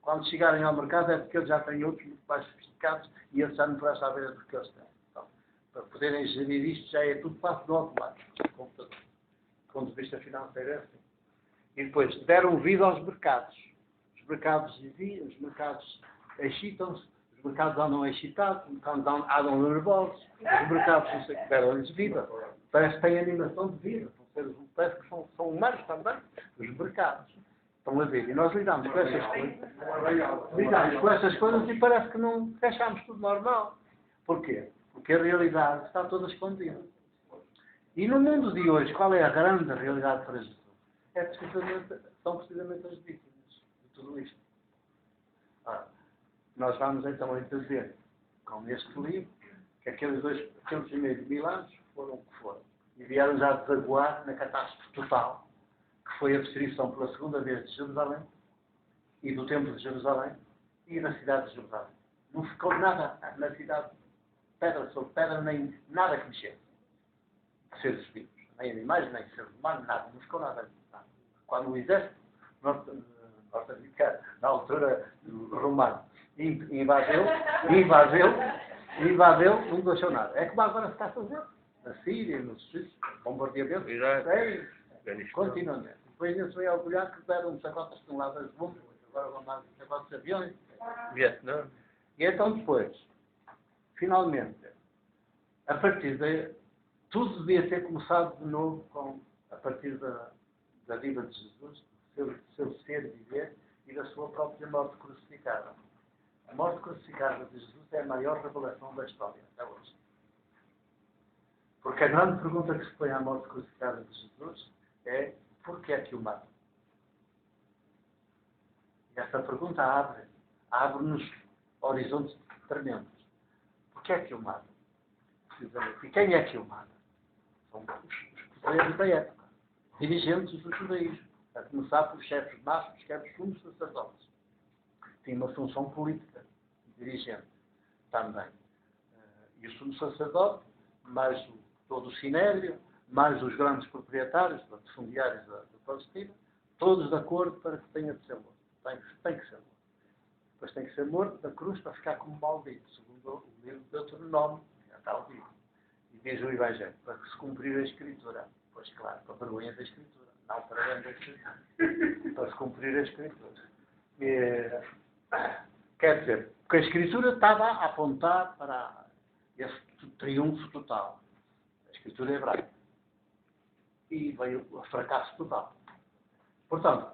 quando chegarem ao mercado é porque eles já têm outros muito mais sofisticados e eles já não prestam a ver do que eles têm. Então, para poderem gerir isto já é tudo fácil no automático. Do ponto de vista financeiro é assim. E depois deram vida aos mercados. Os mercados excitam-se. Os mercados andam excitados, os mercados andam nervosos, os mercados deram-lhes vida. Parece que têm animação de vida. Parece que são humanos também, os mercados. Estão a ver. E nós lidamos com essas coisas. Lidamos com essas coisas e parece que não achamos tudo normal. Porquê? Porque a realidade está toda escondida. E no mundo de hoje, qual é a grande realidade para Jesus? São precisamente as vítimas de tudo isto. Nós vamos então entender, como neste livro, que aqueles primeiros 1000 anos foram o que foram. E vieram já desaguar na catástrofe total, que foi a destruição pela segunda vez de Jerusalém, e do Templo de Jerusalém, e da cidade de Jerusalém. Não ficou nada na cidade, pedra sobre pedra, nem nada que mexesse. Seres vivos, nem animais, nem seres humanos, nada. Não ficou nada. Quando o exército norte-americano, na altura romano, invadeu, não deixou nada. É como agora se está a fazer. Na Síria, no Suíço, bombardeamento, continuamente. Depois ainda se veio orgulhar que deram uns 50 toneladas de bombas, agora vão dar 50 aviões. Vietnã. E então depois, finalmente, a partir de... Tudo devia ter começado de novo a partir da vida de Jesus, do seu ser e viver e da sua própria morte crucificada. A morte crucificada de Jesus é a maior revelação da história, até hoje. Porque a grande pergunta que se põe à morte crucificada de Jesus é: porquê é que o mata? E essa pergunta abre-nos horizontes tremendos. Porquê é que o mata? E quem é que o mata? São os poderes da época, dirigentes do judaísmo, a começar pelos chefes máximos, que eram os sumos sacerdotes. Tinha uma função política, dirigente também. E o sumo sacerdote, mais todo o sinédrio, mais os grandes proprietários, latifundiários da Palestina, todos de acordo para que tenha de ser morto. Tem que ser morto. Depois tem que ser morto da cruz para ficar como maldito, segundo o livro de Deuteronômio, que já está o livro. E diz o Evangelho, para que se cumprir a Escritura. Pois claro, para a vergonha da Escritura. Não para a da Escritura. Para se cumprir a Escritura. Quer dizer, porque a Escritura estava a apontar para esse triunfo total. A Escritura hebraica. E veio o fracasso total. Portanto,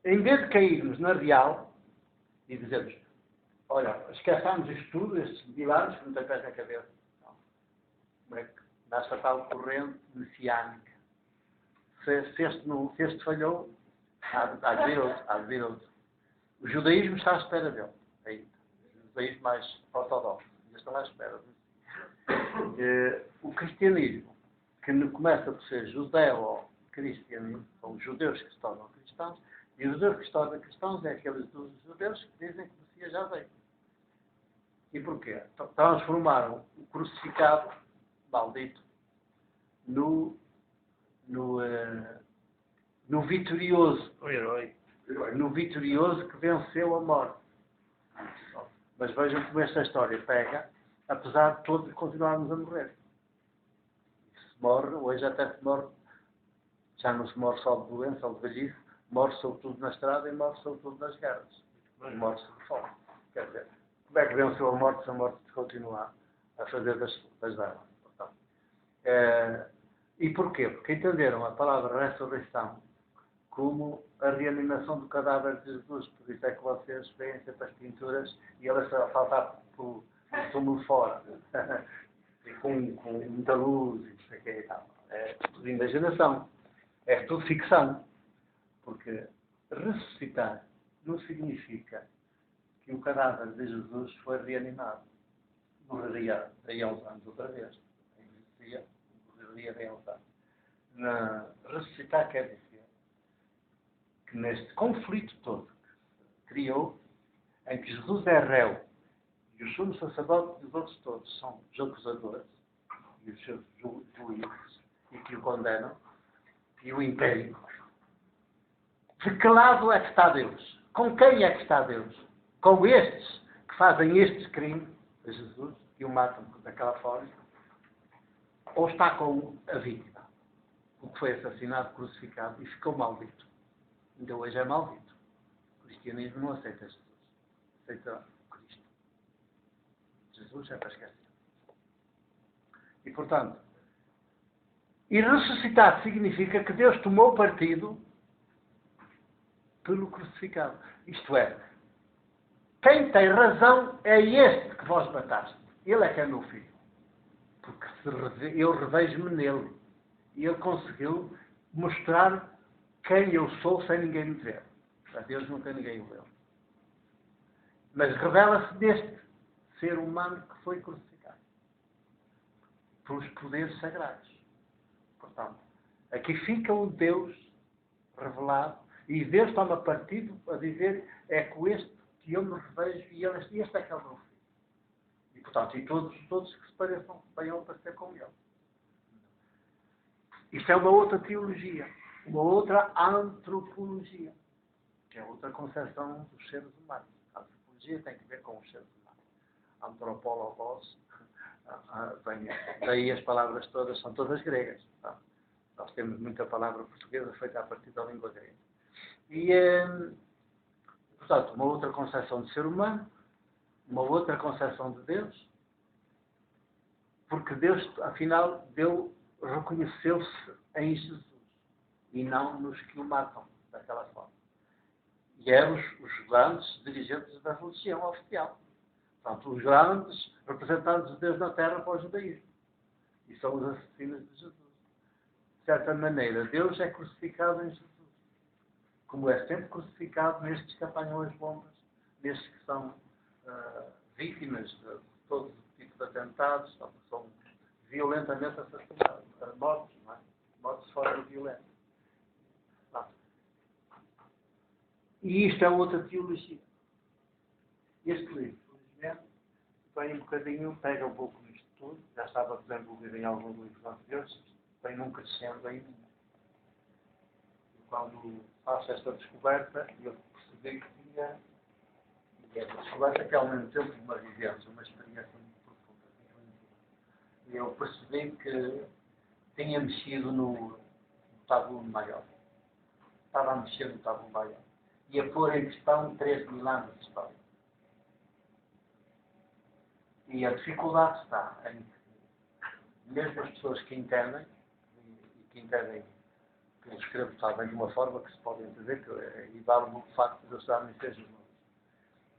em vez de cairmos na real e dizermos: olha, esqueçamos isto tudo, estes milagres que não têm pés na cabeça. Não. Como é que nessa tal corrente messiânica? Se este falhou, há de vir outro. O judaísmo está à espera dele. Ainda. O judaísmo mais ortodoxo. Ainda estão à espera dele. O cristianismo, que começa por ser judeu-cristianismo, são os judeus que se tornam cristãos, e os judeus que se tornam cristãos é aqueles dos judeus que dizem que o Messias já veio. E porquê? Transformaram o crucificado no vitorioso, O herói. no vitorioso que venceu a morte. Mas vejam como esta história pega, apesar de todos continuarmos a morrer. Se morre, hoje até se morre, já não se morre só de doença ou de velhice, morre sobretudo na estrada e morre sobretudo nas guerras. Morre-se de fome. Quer dizer, como é que venceu a morte se a morte continua a fazer das delas? E porquê? Porque entenderam a palavra ressurreição como a reanimação do cadáver de Jesus. Por isso é que vocês veem sempre as pinturas e elas a faltar pelo túmulo fora. E com muita luz e não sei o que e tal. É tudo imaginação. É tudo ficção. Porque ressuscitar não significa que o cadáver de Jesus foi reanimado. Morreria daí a uns anos outra vez. Morreria daí a uns anos. Ressuscitar quer dizer que neste conflito todo que se criou, em que Jesus é réu e o sumo sacerdote e os outros todos são os acusadores e os seus juízes e que o condenam, e o império. De que lado é que está Deus? Com quem é que está Deus? Com estes que fazem estes crimes a Jesus e o matam daquela forma? Ou está com a vítima, o que foi assassinado, crucificado e ficou maldito? Ainda hoje é maldito. O cristianismo não aceita Jesus. Aceita Cristo. Jesus é para esquecer. E, portanto, e ressuscitar significa que Deus tomou partido pelo crucificado. Isto é, quem tem razão é este que vós mataste. Ele é que é meu filho. Porque eu revejo-me nele. E ele conseguiu mostrar quem eu sou sem ninguém me ver. A Deus nunca ninguém o viu. Mas revela-se neste ser humano que foi crucificado. Pelos poderes sagrados. Portanto, aqui fica o Deus revelado. E Deus toma partido a dizer, é com este que eu me revejo e este é que é o meu filho. E, portanto, e todos os outros que se pareçam, venham a parecer com ele. Isto é uma outra teologia, uma outra antropologia, que é outra concepção dos seres humanos. A antropologia tem que ver com os seres humanos. Antropólogos, daí as palavras todas são todas gregas. Tá? Nós temos muita palavra portuguesa feita a partir da língua grega. E, portanto, uma outra concepção de ser humano, uma outra concepção de Deus, porque Deus, afinal, reconheceu-se em Jesus e não nos que o matam daquela forma. E eram os grandes dirigentes da religião oficial. Portanto, os grandes representantes de Deus na terra para o judaísmo. E são os assassinos de Jesus. De certa maneira, Deus é crucificado em Jesus. Como é sempre crucificado nestes que apanham as bombas, nestes que são vítimas de todo tipo de atentados, são violentamente assassinados, mortos, não é? Mortos de forma violenta. E isto é outra teologia. Este livro, felizmente, vem um bocadinho, pega um pouco nisto tudo, já estava desenvolvido em alguns livros anteriores, vem num crescendo ainda. Quando faço esta descoberta, eu percebi que tinha, e esta descoberta que é ao mesmo tempo uma vivência, uma experiência muito profunda. E eu percebi que tinha mexido no tabu maior. Estava a mexer no tabu maior. E a pôr em questão 3.000 anos de história. E a dificuldade está em que, mesmo as pessoas que entendem, e que entendem que eu escrevo sabem de uma forma que se pode entender, e vale o facto de eu estar em seja números.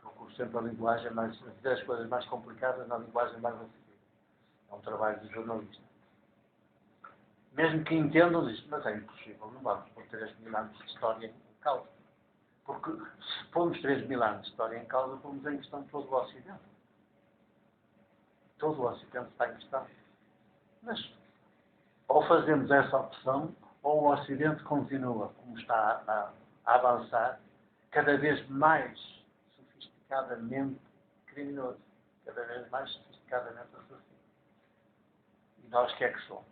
Procuro sempre a linguagem mais, dizer as coisas mais complicadas na linguagem mais acessível. É um trabalho de jornalista. Mesmo que entendam, diz, mas é impossível, não vamos pôr 3.000 anos de história em causa. Porque se pomos 3.000 anos de história em causa, pomos em questão todo o Ocidente. Todo o Ocidente está em questão. Mas, ou fazemos essa opção, ou o Ocidente continua, como está a avançar, cada vez mais sofisticadamente criminoso, cada vez mais sofisticadamente assassino. E nós o que é que somos?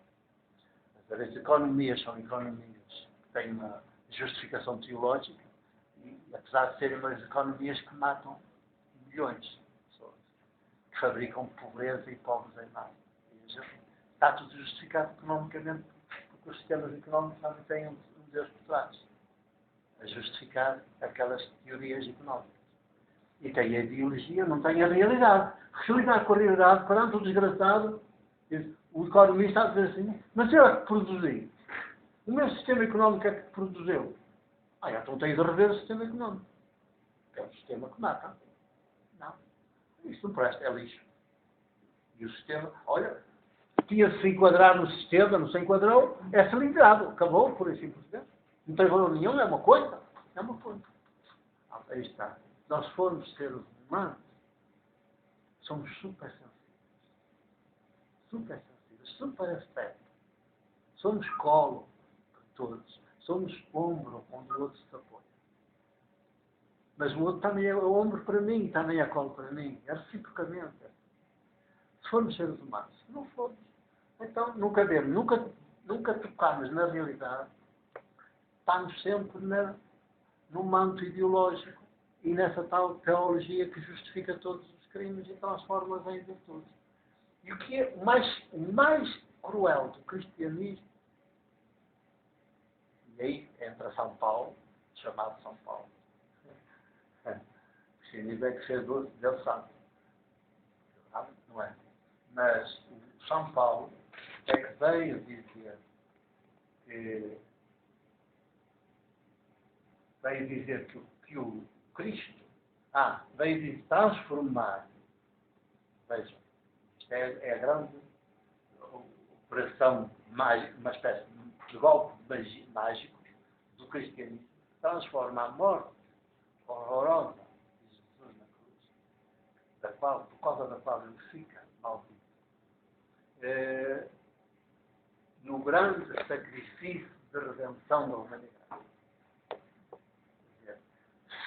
As economias são economias que têm uma justificação teológica, e apesar de serem umas economias que matam milhões de pessoas, que fabricam pobreza e pobres em massa. Está tudo justificado economicamente, porque os sistemas económicos também têm um Deus por trás, a justificar aquelas teorias económicas. E tem a ideologia, não tem a realidade. Se lidar com a realidade, perante o desgraçado, o economista está a dizer assim, mas eu é que produzi. O meu sistema económico é que produziu. Então tem de rever o sistema económico. É um sistema que mata. Não. Isto não presta, é lixo. E o sistema, olha, tinha de se enquadrar no sistema, não se enquadrou, é cilindrado. Acabou, por assim simplesmente. Não tem valor nenhum, é uma coisa. É uma coisa. Aí está. Nós formos seres humanos, somos super sensíveis. Super sensíveis, super afetos. Somos colo para todos. Somos ombro onde o outro se apoia. Mas o outro também é ombro para mim, também é colo para mim. É reciprocamente. Se formos seres humanos, se não formos, então nunca vemos, nunca tocamos na realidade. Estamos sempre no manto ideológico e nessa tal teologia que justifica todos os crimes e transforma-os em virtudes. E o que é o mais cruel do cristianismo, e aí entra São Paulo, chamado São Paulo. O cristianismo é que fez Deus santo. Não é? Mas o São Paulo é que veio dizer que o Cristo veio transformar. Vejam, isto é a grande operação mágica, uma espécie de golpe mágico do cristianismo, transforma a morte horrorosa de Jesus na cruz, por causa da qual ele fica maldito, no grande sacrifício de redenção da humanidade.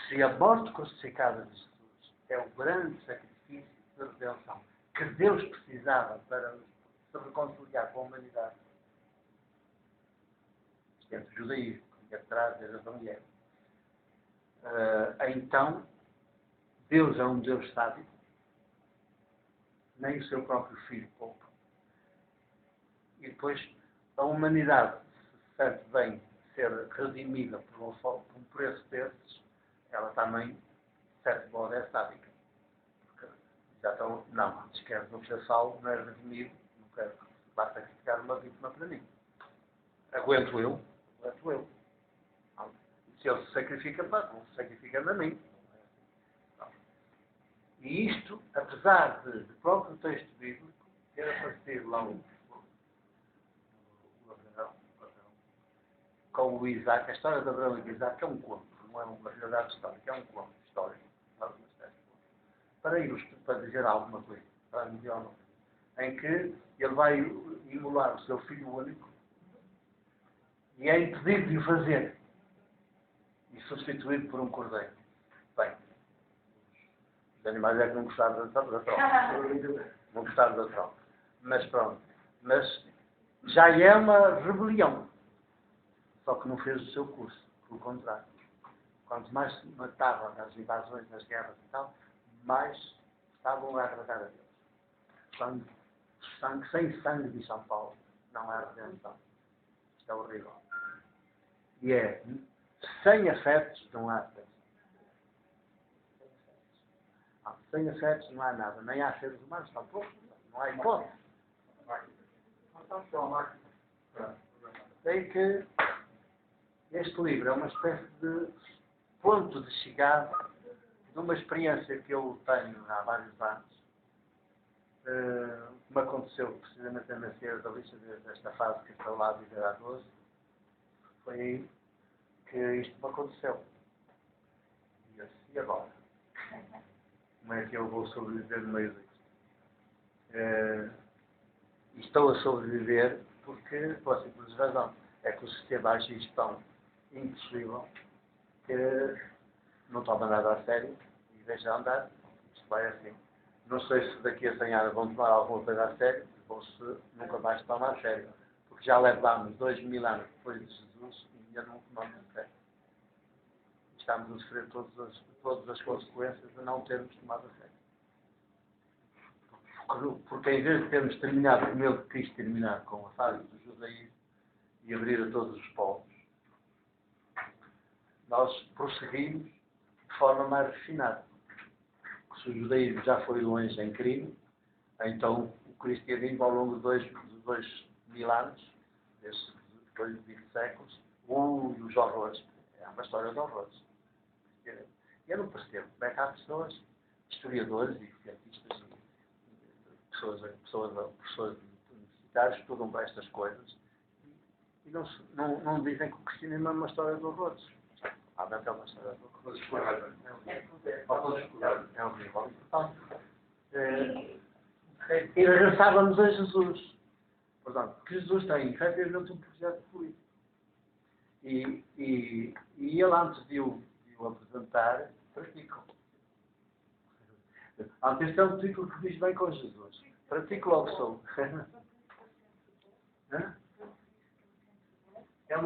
Se a morte crucificada de Jesus é o grande sacrifício de redenção que Deus precisava para se reconciliar com a humanidade, isto é do judaísmo, que atrás do Evangelho, então Deus é um Deus sábio, nem o seu próprio Filho poupa. E depois a humanidade, se serve bem ser redimida por um preço desses, ela também, de certo modo, é sádica. Porque já estão, não, esquece de ser salvo, não é redimido, não quero, basta sacrificar uma vítima para mim. Aguento eu. Se ele se sacrifica, não se sacrifica a mim. E isto, apesar de próprio texto bíblico, ter aparecido lá o Abraão, com o Isaac, a história de Abraão e de Isaac é um conto, não é uma realidade histórica, é um conto histórico, para dizer alguma coisa, para dizer alguma coisa, em que ele vai imolar o seu filho único e é impedido de o fazer e substituído por um cordeiro. Bem, os animais é que não gostaram da troca. Não gostaram da troca. Mas pronto. Mas já é uma rebelião. Só que não fez o seu curso. Pelo contrário. Quanto mais se matavam nas invasões, nas guerras e tal, mais estavam a agradar a Deus. Sangue, sem sangue de São Paulo, não há redenção. Isto é horrível. E sem afetos não há redenção. Sem afetos não há nada. Nem há seres humanos, tampouco. Não há hipótese. Sei que este livro é uma espécie de ponto de chegada de uma experiência que eu tenho há vários anos, que me aconteceu precisamente a nascer da lista desta fase que estou lá a viver há 12, foi aí que isto me aconteceu. E eu disse, e agora? Como é que eu vou sobreviver no meio disto? E estou a sobreviver porque, pela simples razão, é que o sistema age tão impossível que não toma nada a sério e deixa andar. Isto vai assim. Não sei se daqui a 100 anos vão tomar alguma coisa a sério ou se nunca mais tomam a sério. Porque já levamos 2000 anos depois de Jesus e ainda não tomamos a sério. estamos a sofrer todas as consequências de não termos tomado a sério. Porque em vez de termos terminado como ele quis terminar, com a fase do judaísmo e abrir a todos os povos, nós prosseguimos de forma mais refinada. Se o judaísmo já foi longe em crime, então o cristianismo ao longo de dois mil anos, desses 20 séculos, os horrores, é uma história de horrores. Eu não percebo como é que há pessoas, historiadores e cientistas, pessoas universitárias que estudam para estas coisas e não dizem que o cristianismo é uma história de horrores. Realmente é uma história de horrores. É horrível. E regressávamos a Jesus. Portanto, que Jesus tem efetivamente um projeto político. E ele, antes de o apresentar, pratica. Este é um título que diz bem com Jesus. Pratico logo sou. É um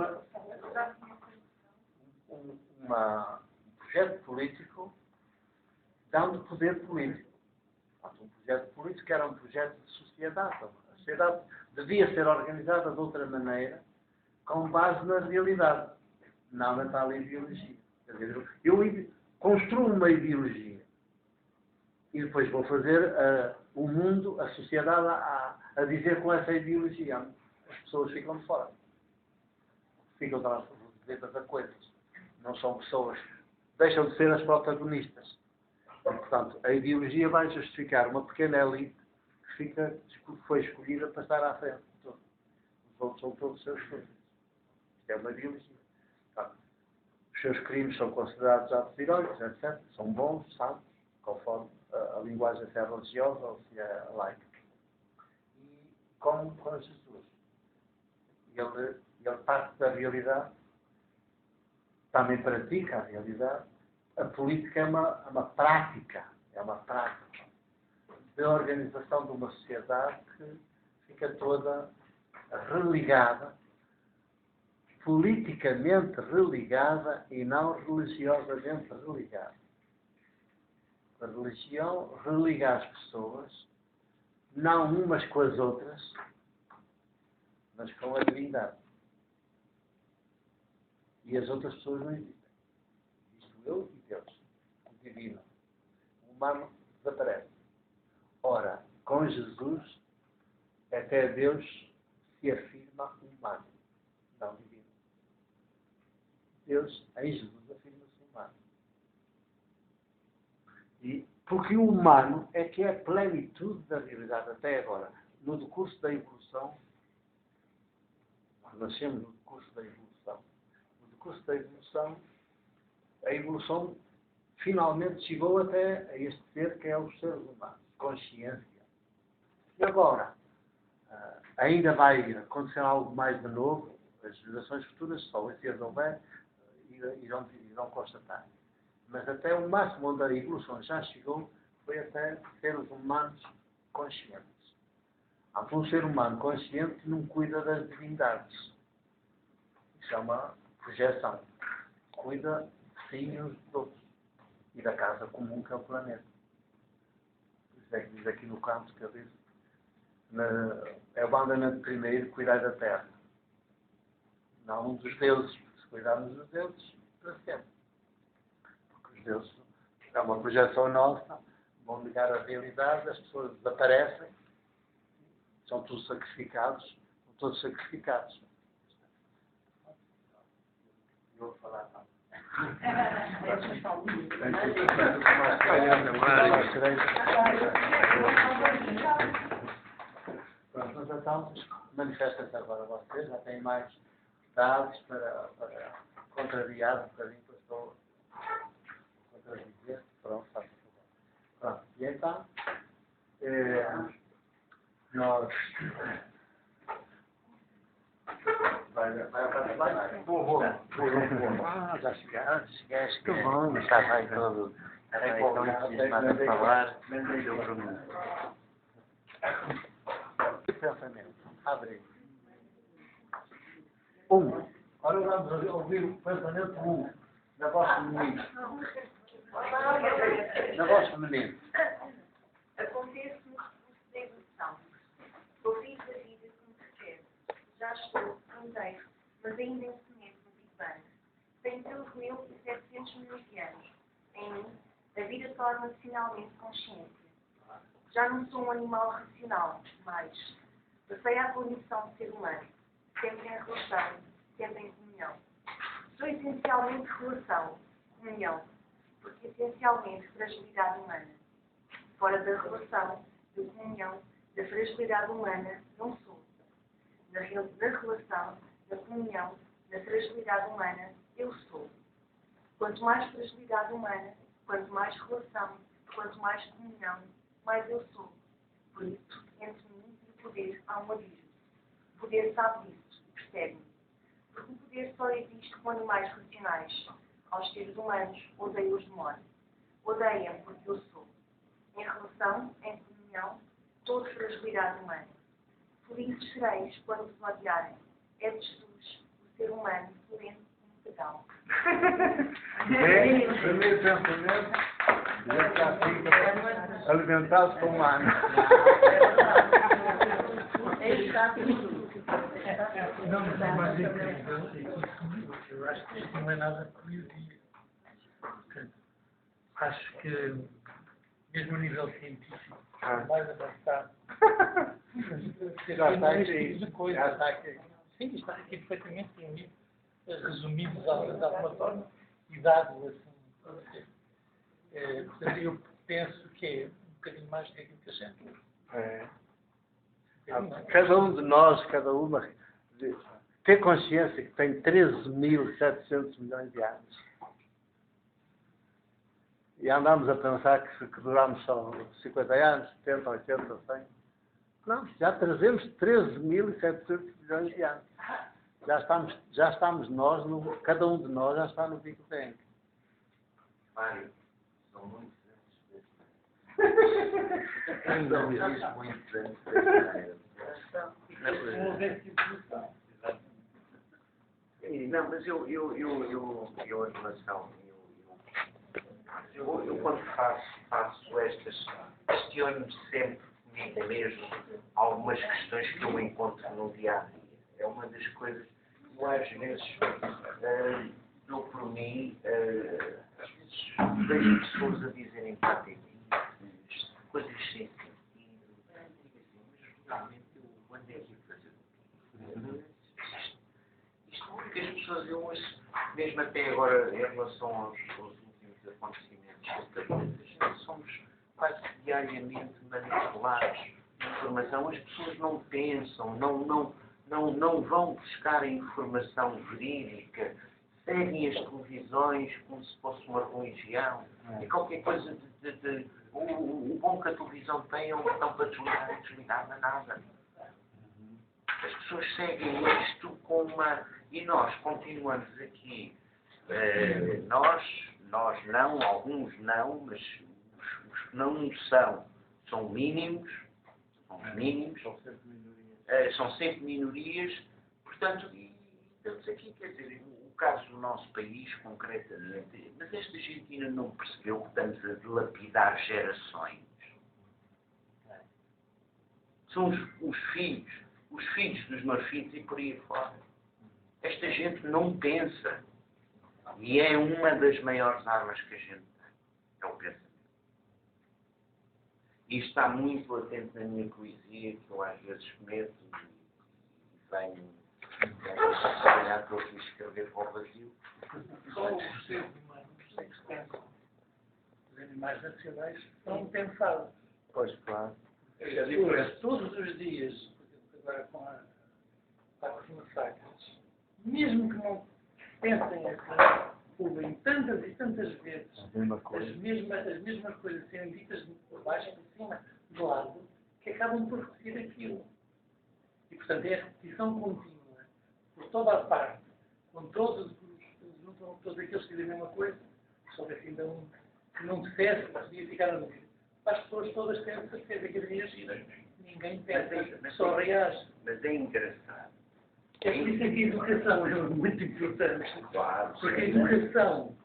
projeto político dando poder político. Um projeto político era um projeto de sociedade. A sociedade devia ser organizada de outra maneira, com base na realidade, não na tal ideologia. Eu construo uma ideologia e depois vou fazer o mundo, a sociedade, a dizer com essa ideologia. As pessoas ficam de fora. Ficam transformadas a coisas. Não são pessoas. Deixam de ser as protagonistas. E, portanto, a ideologia vai justificar uma pequena elite que foi escolhida para estar à frente de tudo. Os outros são todos seus filhos. Isto é uma ideologia. Portanto, os seus crimes são considerados atos heróicos, etc. São bons, santos, conforme a linguagem se é religiosa ou se é laica. E como com Jesus. Ele parte da realidade, também pratica a realidade. A política é uma prática de organização de uma sociedade que fica toda religada, politicamente religada e não religiosamente religada. A religião religa as pessoas, não umas com as outras, mas com a divindade. E as outras pessoas não existem. Isto eu e Deus, o divino. O humano desaparece. Ora, com Jesus, até Deus se afirma humano, não divino. Deus, em Jesus, afirma-se humano. Porque o humano é que é a plenitude da realidade até agora. No decurso da evolução, nós nascemos no decurso da evolução. No decurso da evolução, a evolução finalmente chegou até a este ser que é os seres humanos, consciência. E agora, ainda vai acontecer algo mais de novo, as gerações futuras, só se as houver, irão constatar. Mas até o máximo onde a evolução já chegou foi até seres humanos conscientes. Um ser humano consciente não cuida das divindades. Isso é uma projeção. Cuida de si e uns dos outros. E da casa comum que é o planeta. Por isso é que diz aqui no canto que eu disse, é o mandamento primeiro, cuidar da terra. Não dos deuses. Se cuidarmos dos deuses, para sempre. Porque os deuses é uma projeção nossa, vão negar a realidade, as pessoas desaparecem, são todos sacrificados, Eu vou falar não. Pronto, mas então, manifestem-se agora vocês, já têm mais dados para contrariar um bocadinho que eu estou contradizer. Pronto, faz favor. Pronto, e então, nós... Vai. Vou. Já chegaste. Que bom, está bem todo. Está tão entusiasmado a falar. Pensamento. Abre. Ora vamos ouvir o pensamento 1. Na vossa menina. Na vossa menina. Acontece-me de evolução. Eu fiz a vida que me recebe. Já estou inteiro, mas ainda em semente no Big Bang. Tenho 13.700 milhões de anos. Em mim, a vida torna-se finalmente consciência. Já não sou um animal racional, mas passei à condição de ser humano, sempre em relação, sempre em comunhão. Sou essencialmente relação, comunhão, porque essencialmente fragilidade humana. Fora da relação, da comunhão, da fragilidade humana, não sou. Na relação, na comunhão, na fragilidade humana, eu sou. Quanto mais fragilidade humana, quanto mais relação, quanto mais comunhão, mais eu sou. Por isso, entre mim e o poder há um abismo. O poder sabe disso e percebe-me. Porque o poder só existe com animais racionais. Aos seres humanos, odeio-os de morte. Odeiem porque eu sou. Em relação, em comunhão, toda fragilidade humana. Felizes sereis quando vos odiarem. É de Jesus, o ser humano, violento e integral. Primeiro pensamento, já está fica alimentado com humano. Não, mas eu acho que isto não é nada poesia. Portanto, acho que, mesmo a nível científico, mais avançado, Já está aqui. Já está aqui. Sim, está aqui perfeitamente resumido de alguma forma e dado assim. Portanto, eu penso que é um bocadinho mais do que aquilo que a gente. Cada um de nós, cada uma, ter consciência que tem 13.700 milhões de anos. E andamos a pensar que duramos só 50 anos, 70, 80, 100. Não, já trazemos 13.700 milhões de anos. Já estamos nós, cada um de nós já está no Big Bang. Mário, são muitos anos. Não existe muitos anos. Não, mas eu em relação, eu quando faço estas, questiono-me sempre comigo mesmo algumas questões que eu encontro no dia a dia. É uma das coisas que eu às vezes dou por mim, às vezes vejo pessoas a dizerem patetices, coisas sem sentido. Digo assim, mas realmente eu andei aqui a fazer o quê? Isto porque as pessoas, eu ouço, mesmo até agora em relação aos últimos acontecimentos da vida, somos quase diariamente manipulados de informação. As pessoas não pensam, não vão buscar a informação verídica, seguem as televisões como se fosse uma religião. É qualquer coisa o bom que a televisão tem é um botão para desligar e desligar, não é nada. As pessoas seguem isto com uma... E nós continuamos aqui. Nós não, alguns não, mas os que não são mínimos, são sempre minorias, portanto, estamos aqui, quer dizer, o caso do nosso país, concretamente, mas esta gente ainda não percebeu que estamos a dilapidar gerações. São os filhos dos meus filhos e por aí fora. Esta gente não pensa. E é uma das maiores armas que a gente tem. É o pensamento. E está muito latente na minha poesia, que eu às vezes meto e venho trabalhar que eu quis escrever para o vazio. Só os seres humanos é que se pensam. Os animais racionais são pensados. Pois, claro. As pessoas todos os dias, por exemplo, agora com as massacres, mesmo que não pensem assim, ouvem tantas e tantas vezes as mesmas coisas serem ditas por baixo, por cima, de lado, que acabam por repetir aquilo. E, portanto, é a repetição contínua, por toda a parte, com todos aqueles que dizem a mesma coisa, se houvesse ainda um que não dissesse, podia ficar a dúvida. As pessoas todas têm a certeza que reagir. Ninguém pensa, só reage. Mas é engraçado. É por isso que a educação é muito importante. Claro. Porque a educação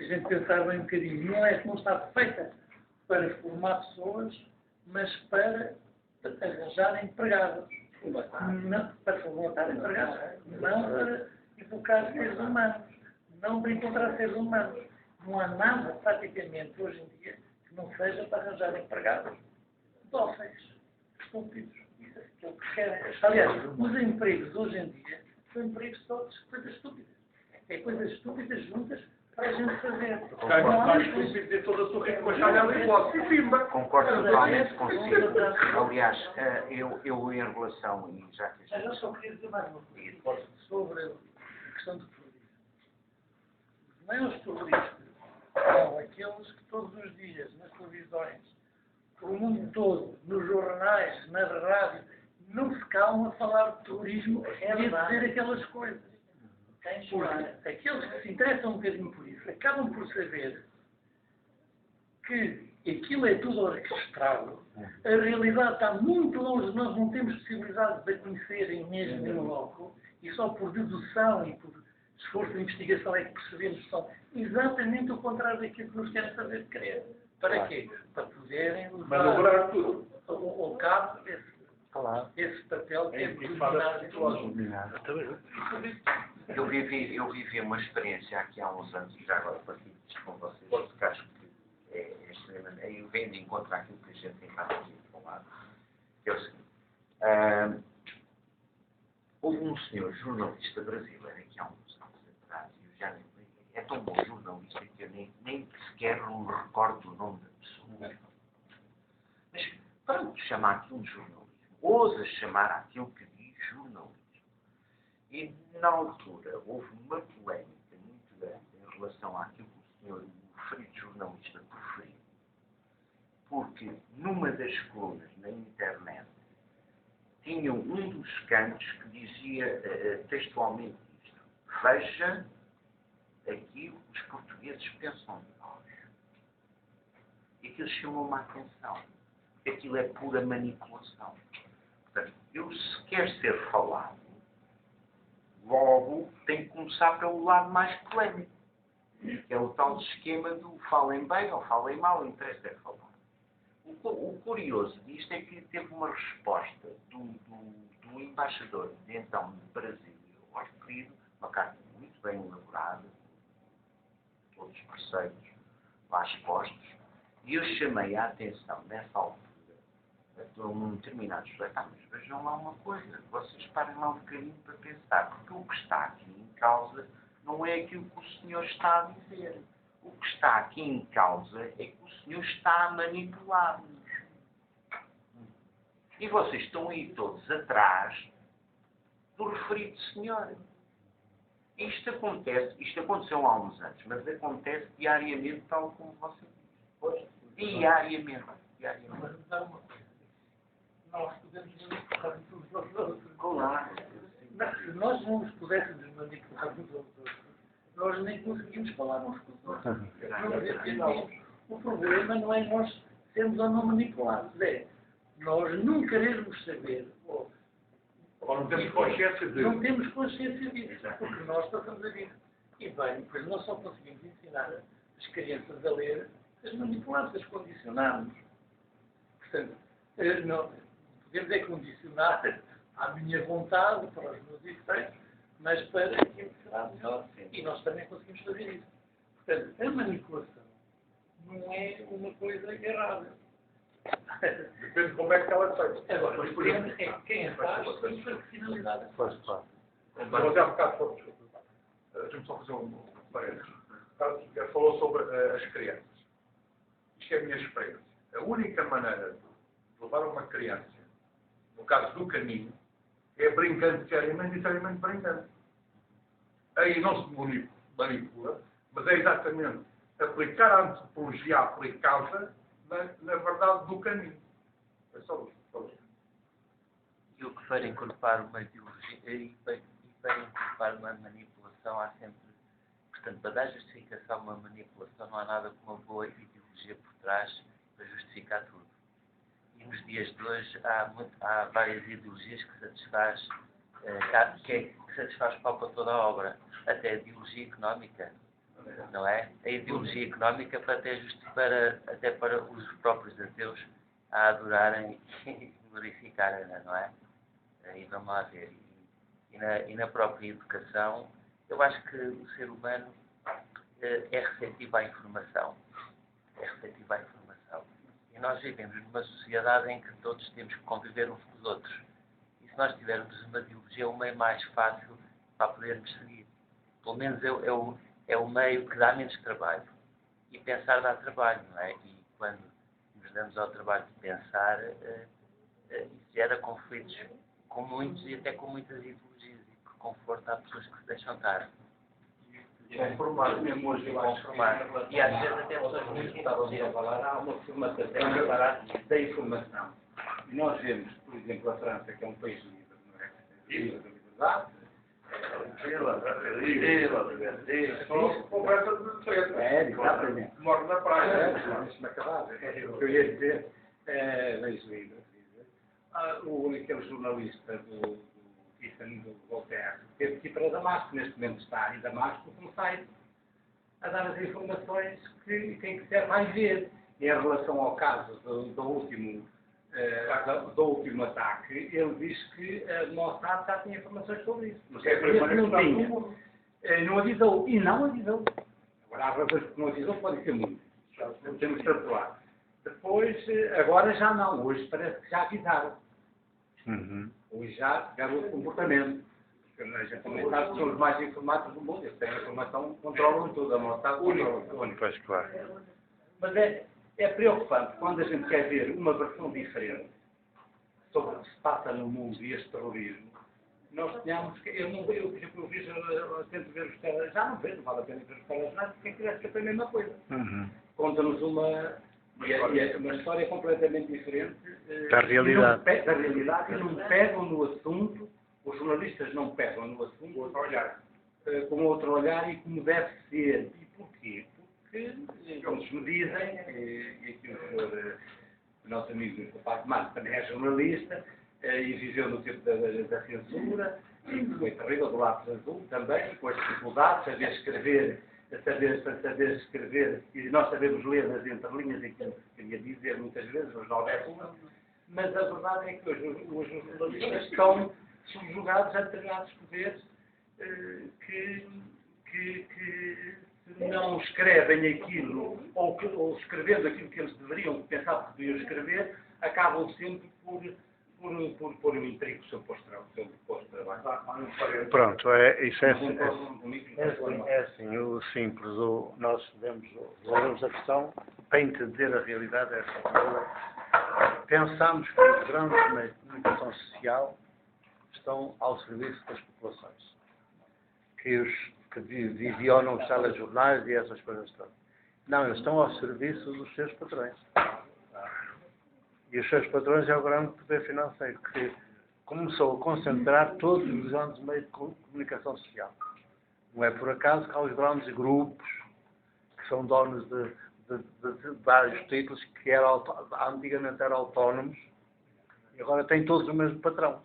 se a gente pensar bem um bocadinho, não está feita para formar pessoas, mas para arranjar empregados. Não para formatar empregados, não para educar seres humanos, não para encontrar seres humanos. Não há nada, praticamente, hoje em dia, que não seja para arranjar empregados dóceis, estúpidos. Isso é aquilo que querem. Aliás, os empregos hoje em dia são empregos todos coisas estúpidas. É coisas estúpidas juntas para a gente fazer. Concordo totalmente consigo. Aliás, eu em relação, e já que Eu só queria dizer mais uma coisa sobre a questão do terrorismo. Os maiores terroristas são aqueles que todos os dias, nas televisões, pelo mundo todo, nos jornais, na rádio, não se calmam a falar de terrorismo e a dizer aquelas coisas. Porque aqueles que se interessam um bocadinho por isso acabam por saber que aquilo é tudo orquestrado, a realidade está muito longe, nós não temos possibilidade de a conhecerem mesmo em loco, e só por dedução e por esforço de investigação é que percebemos que são exatamente o contrário daquilo que nos querem fazer crer. Para quê? Para poderem levar ao cabo esse papel que é dominar. eu vivi uma experiência aqui há uns anos, e já agora partilho isto com vocês, porque acho que é extremamente. Eu venho de encontrar aquilo que a gente tem estado aqui a falar, que é o seguinte. Houve um senhor jornalista brasileiro aqui há uns anos atrás, e eu já nem é tão bom jornalista que eu nem sequer me recordo do nome da pessoa. Mas pronto, chamar aquilo de jornalismo. Ousa chamar aquilo que diz jornalismo. E na altura houve uma polémica muito grande em relação àquilo que o senhor, o referido jornalista, preferiu. Porque numa das colunas na internet tinha um dos cantos que dizia textualmente isto: veja aquilo que os portugueses pensam de nós. E aquilo chamou-me a atenção. Aquilo é pura manipulação. Portanto, se quer ser falado, logo tem que começar pelo lado mais polémico, que é o tal esquema do falem bem ou falem mal, interessa é falar. O curioso disto é que teve uma resposta do embaixador de então do Brasil ao referido, uma carta muito bem elaborada, todos os preceitos lá expostos, e eu chamei a atenção nessa altura a um determinado sujeito: mas vejam lá uma coisa, vocês parem lá um bocadinho para pensar, porque o que está aqui em causa não é aquilo que o senhor está a dizer. O que está aqui em causa é que o senhor está a manipular-nos. E vocês estão aí todos atrás do referido senhor. Isto aconteceu há uns anos, mas acontece diariamente, tal como você diz. Diariamente. Mas não dá uma coisa. Nós podemos manipular uns aos outros. Claro. Se nós não nos pudéssemos manipular uns aos outros, nós nem conseguimos falar uns com os outros. O problema não é nós sermos ou não manipulados, é nós não querermos saber, ou não temos consciência disso. Não temos consciência disso, porque nós passamos a vida. E bem, depois nós só conseguimos ensinar as crianças a ler, as manipulamos, as condicionarmos. Portanto, não, podemos é condicionar à minha vontade, para os meus efeitos, mas para aquilo que será melhor. E nós também conseguimos fazer isso. Portanto, a manipulação não é uma coisa errada. Depende de como é que ela é feita. Agora, depende é quem a faz e para que finalidade a faz. Mas há bocado, deixa-me só fazer um parênteses. Falou sobre as crianças. Isto é a minha experiência. A única maneira de levar uma criança, no caso do caminho, é brincando seriamente e seriamente brincando. Aí não se manipula, mas é exatamente aplicar a antropologia aplicada na verdade do caminho. É só isso. E o que for incorporar uma ideologia e para incorporar uma manipulação há sempre, portanto, para dar justificação a uma manipulação não há nada como uma boa ideologia por trás para justificar tudo. E nos dias de hoje há várias ideologias que satisfaz que satisfaz para toda a obra, até a ideologia económica. não é? A ideologia económica até para os próprios ateus a adorarem e glorificarem, não é? E vamos lá ver. E na própria educação, eu acho que o ser humano é receptivo à informação. É receptivo à informação. E nós vivemos numa sociedade em que todos temos que conviver uns com os outros. E se nós tivermos uma ideologia, é o meio mais fácil para podermos seguir. Pelo menos é o meio que dá menos trabalho. E pensar dá trabalho, não é? E quando nos damos ao trabalho de pensar, isso gera conflitos com muitos e até com muitas ideologias. E que conforto há pessoas que se deixam estar. Conformar, mesmo hoje, Conformar. E às vezes até pessoas muito inteligentes. há uma formatação separada da informação. E nós vemos, por exemplo, a França, que é um país livre, não é? Livre da liberdade, Conversa de frente. exatamente. Moro na praia. Deixa-me acabar. O que eu ia dizer, vejo livre. Aquele jornalista do Voltaire teve que ir para Damasco, neste momento está em Damasco, como sai a dar as informações que quem quiser vai ver. E em relação ao caso do último ataque, ele diz que a Mossad já tinha informações sobre isso. Mas não avisou. E não avisou. Agora, há razões que não avisou, podem ser muitas. Temos que atuar. Depois, agora já não. Hoje parece que já avisaram. Hoje já tiveram o comportamento. Porque a gente também sabe que são os mais informados do mundo. Eles têm a informação, controlam tudo. A Mossad controla tudo. Pois, claro. Mas é preocupante quando a gente quer ver uma versão diferente sobre o que se passa no mundo e este terrorismo. Nós tínhamos que. Por exemplo, eu tento ver os telejornais. Já não vejo, não vale a pena ver os telejornais, porque quem quiser esquecer a mesma coisa. Conta-nos uma história completamente diferente Da realidade. Da realidade, e não pegam no assunto, os jornalistas não pegam no assunto com outro olhar e como deve ser. E porquê? Porque, como me dizem, e aqui o nosso amigo Paco Marques também é jornalista, e viveu no tempo da censura, e foi terrível do lápis azul também, com as dificuldades, saber escrever, e nós sabemos ler nas entrelinhas aquilo que queria dizer muitas vezes, mas não é tudo. Mas a verdade é que hoje os jornalistas estão subjugados a determinados poderes que se não escrevem aquilo, ou escrevendo aquilo que eles deveriam, pensavam que deviam escrever, acabam sempre por pôr um intrigo sobre o posto de trabalho. Pronto, isso é assim. É assim, o simples, nós devemos a questão para entender a realidade. É assim. Pensamos que os grandes meios de comunicação social estão ao serviço das populações, que visionam os telejornais e essas coisas todas. Não, eles estão ao serviço dos seus patrões. E os seus patrões é o grande poder financeiro, que começou a concentrar todos os grandes meios de comunicação social. Não é por acaso que há os grandes grupos que são donos de vários títulos que antigamente eram autónomos e agora têm todos o mesmo patrão.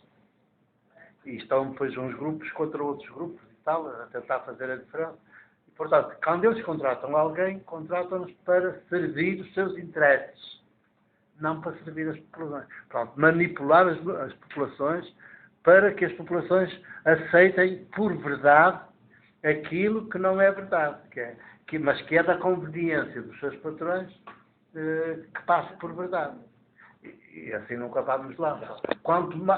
E estão depois uns grupos contra outros grupos e tal, a tentar fazer a diferença. E, portanto, quando eles contratam alguém, contratam-nos para servir os seus interesses, não para servir as populações. Pronto, manipular as populações para que as populações aceitem por verdade aquilo que não é verdade, mas que é da conveniência dos seus patrões que passe por verdade. E assim nunca vamos lá.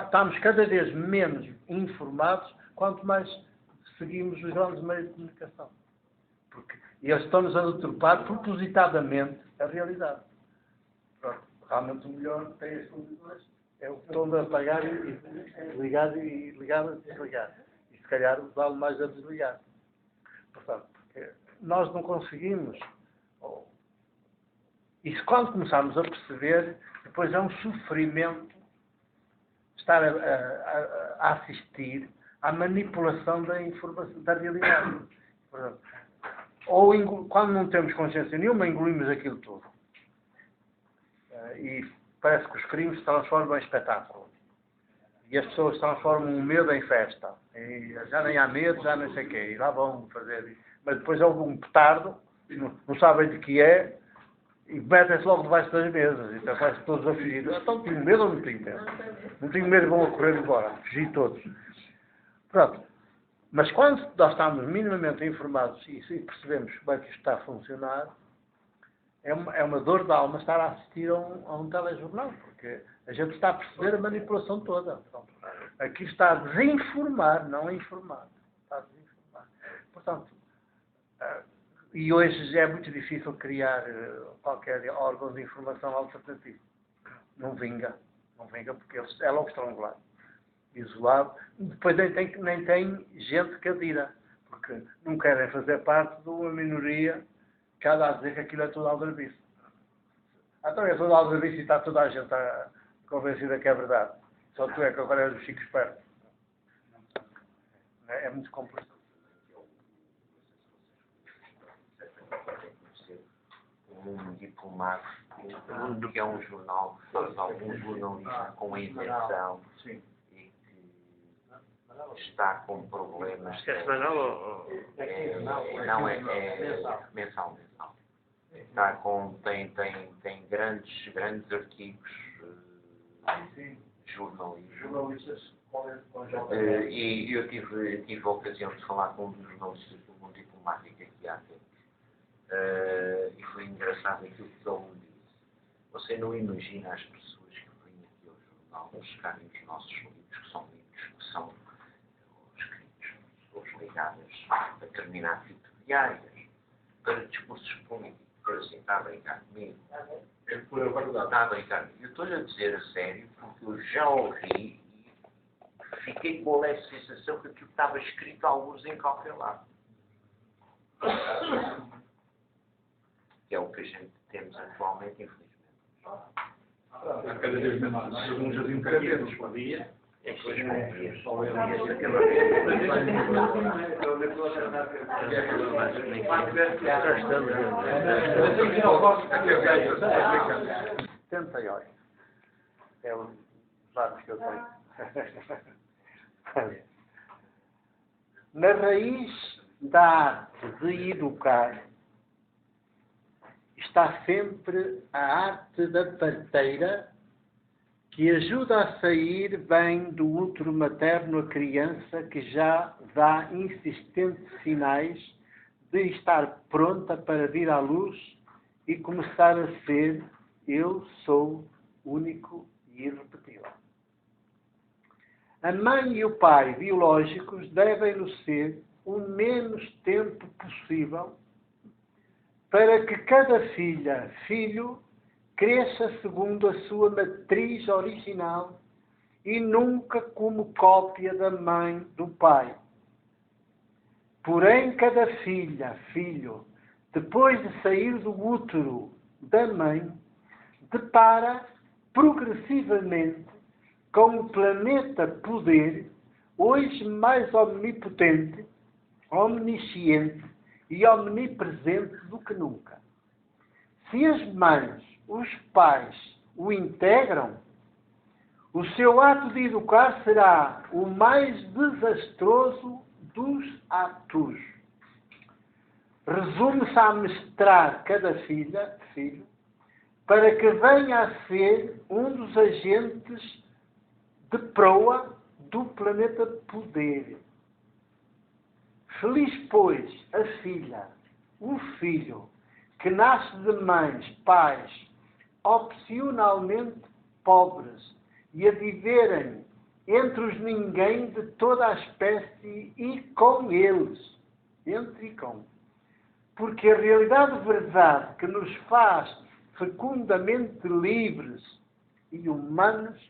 Estamos cada vez menos informados, quanto mais seguimos os grandes meios de comunicação. Porque eles estão-nos a deturpar propositadamente a realidade. Pronto. Realmente o melhor tem as condições, é o botão de apagar e ligar e desligar. E se calhar vale mais a desligar. Portanto, porque nós não conseguimos. E quando começarmos a perceber, depois é um sofrimento estar a assistir à manipulação da informação, da realidade. Portanto, quando não temos consciência nenhuma, engolimos aquilo tudo. E parece que os crimes se transformam em espetáculo. E as pessoas transformam o medo em festa. E já nem há medo, já nem sei o quê. E lá vão fazer Mas depois houve um petardo, não sabem de que é, e metem-se logo debaixo das mesas, então quase todos a fugir. Então tenho medo ou não tenho medo? Não tenho medo, vão a correr embora, fugir todos. Pronto. Mas quando nós estamos minimamente informados e percebemos como é que isto está a funcionar, é uma dor de alma estar a assistir a um telejornal, porque a gente está a perceber a manipulação toda. Portanto, aqui está a desinformar, não a informar. Está a desinformar. Portanto, e hoje é muito difícil criar qualquer órgão de informação alternativo. Não vinga. Não vinga porque é logo estrangulado. Isolado. Depois nem tem gente que adira. Porque não querem fazer parte de uma minoria que há a dizer que aquilo é tudo aldrabice. Então é tudo aldrabice e está toda a gente convencida que é verdade. Só tu é que agora és o chico esperto. É muito complexo. Um diplomático, que é um jornal que faz algum jornalismo com a invenção e que está com problemas. É semanal ou? Não, é mensal. Tem grandes artigos jornalistas. E eu tive a ocasião de falar com um dos jornalistas do Mundo Diplomático aqui há tempo. E foi engraçado aquilo que ele me disse. Você não imagina as pessoas que vêm aqui ao jornal buscarem os nossos livros, que são livros que são escritos por pessoas ligadas a determinados tipos de áreas, para discursos políticos. Eu assim, está a brincar comigo. É por a verdade. Está a brincar comigo. Eu estou-lhe a dizer a sério, porque eu já ouvi e fiquei com a leve sensação que aquilo estava escrito a alguns em qualquer lado. Que é o que a gente temos atualmente, infelizmente. Há cada vez menos um jardim cada vez por dia. É que hoje com dias. Tenta e olha. É os anos que eu tenho. Na raiz da arte de educar está sempre a arte da parteira, que ajuda a sair bem do útero materno a criança que já dá insistentes sinais de estar pronta para vir à luz e começar a ser eu sou único e irrepetível. A mãe e o pai biológicos devem-no ser o menos tempo possível para que cada filha, filho, cresça segundo a sua matriz original e nunca como cópia da mãe do pai. Porém, cada filha, filho, depois de sair do útero da mãe, depara progressivamente com o planeta poder, hoje mais omnipotente, omnisciente e omnipresente do que nunca. Se as mães, os pais, o integram, o seu ato de educar será o mais desastroso dos atos. Resume-se a mestrar cada filha, filho, para que venha a ser um dos agentes de proa do planeta poder. Feliz, pois, a filha, o filho, que nasce de mães, pais, opcionalmente pobres, e a viverem entre os ninguém de toda a espécie e com eles, entre e com. Porque a realidade verdade que nos faz fecundamente livres e humanos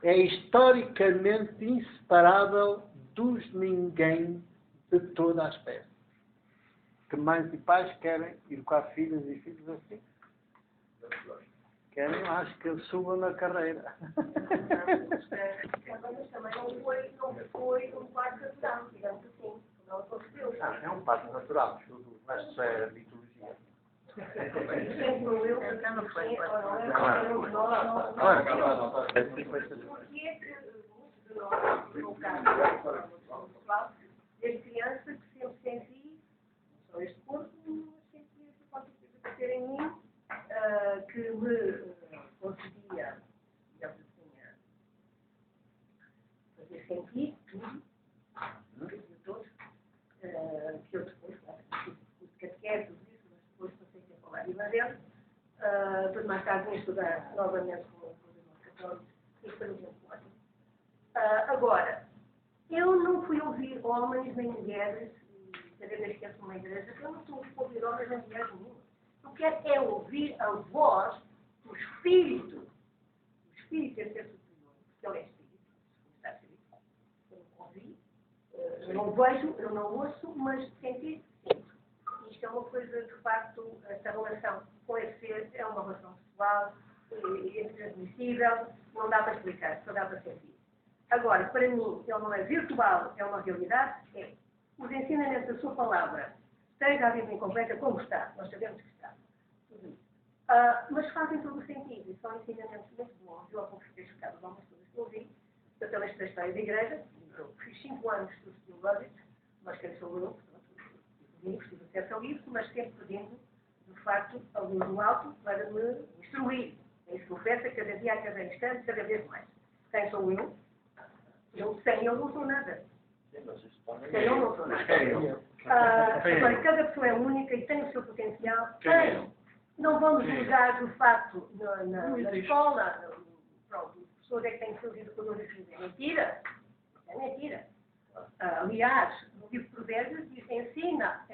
é historicamente inseparável dos ninguém de toda a espécie. Que mães e pais querem educar filhas e filhos assim? Querem, acho que eles subam na carreira. Mas também não foi um parto natural, digamos assim. Não aconteceu. É um passo natural, mas isso é liturgia. Então não foi. Porque é que muitos de nós, no caso, as crianças que sempre senti com este corpo, achei que qualquer coisa a ter em mim que me conseguia, digamos assim, fazer sentir tudo, todos, que eu depois, claro, fiz catequese, tudo isso, mas depois passei a falar de Evangelho. Depois mais tarde vim estudar novamente com os irmãos católicos e foi muito ótimo. Agora, eu não fui ouvir homens nem mulheres, cada vez que entro numa igreja, eu não estou a ouvir homens nem mulheres nenhuma. Eu quero é ouvir a voz do Espírito. O Espírito é ser superior, porque ele é Espírito, está escrito. Eu não ouvi, eu não vejo, eu não ouço, mas sentir, sinto. Isto é uma coisa, de facto, esta relação com esse ser é uma relação pessoal, é intransmissível, não dá para explicar, só dá para sentir. Agora, para mim, ele não é virtual, é uma realidade, é os ensinamentos da sua palavra, esteja a Bíblia incompleta como está, nós sabemos que está, tudo isso. Mas fazem todo o sentido, e são ensinamentos muito bons. Eu há pouco fiquei chocada de algumas coisas que ouvi, eu também estou a história da igreja, eu fiz 5 anos de estudos teológicos, mas quem sou eu, estive acesso ao livro, mas sempre pedindo, de facto, a luz do alto para me instruir. É isso que oferta cada dia, a cada instante, cada vez mais. Quem sou eu? Eu sem eu não sou nada. Sem eu não sou nada. Agora, cada pessoa é única e tem o seu potencial. Não vamos julgar o facto na escola, pronto, os professores é que têm seus educadores e é mentira. É mentira. Aliás, no livro de Provérbios diz: ensina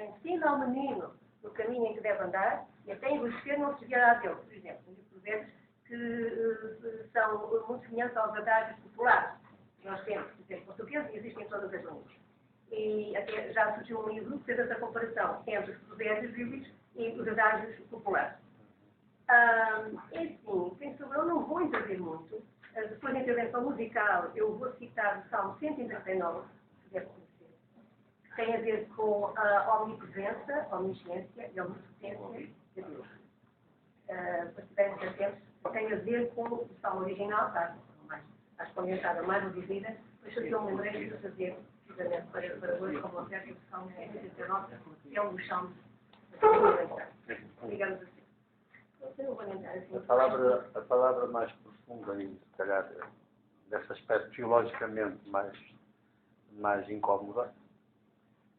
ao menino no caminho em que deve andar e até envelhecer não se desviará dele. Por exemplo, no livro de Provérbios, que são muito semelhantes aos adágios populares. Nós temos, por exemplo, português e existem em todas as línguas. E até já surgiu um livro que fez essa comparação entre os provérbios bíblicos e os adágios populares. Enfim, penso eu não vou intervir muito. Depois da intervenção musical, eu vou citar o Salmo 139, que deve conhecer, que tem a ver com a omnipresença, a omnisciência e a omnipotência de Deus. Para estivermos atentos, tem a ver com o Salmo original, tá? A comentada mais reduzida, mas eu me lembrei de fazer, precisamente para hoje, como a oferta do Salmo 119, que é um dos salmos digamos assim. Eu não vou lembrar assim. A palavra mais profunda e, se calhar, nesse aspecto teologicamente mais incómoda,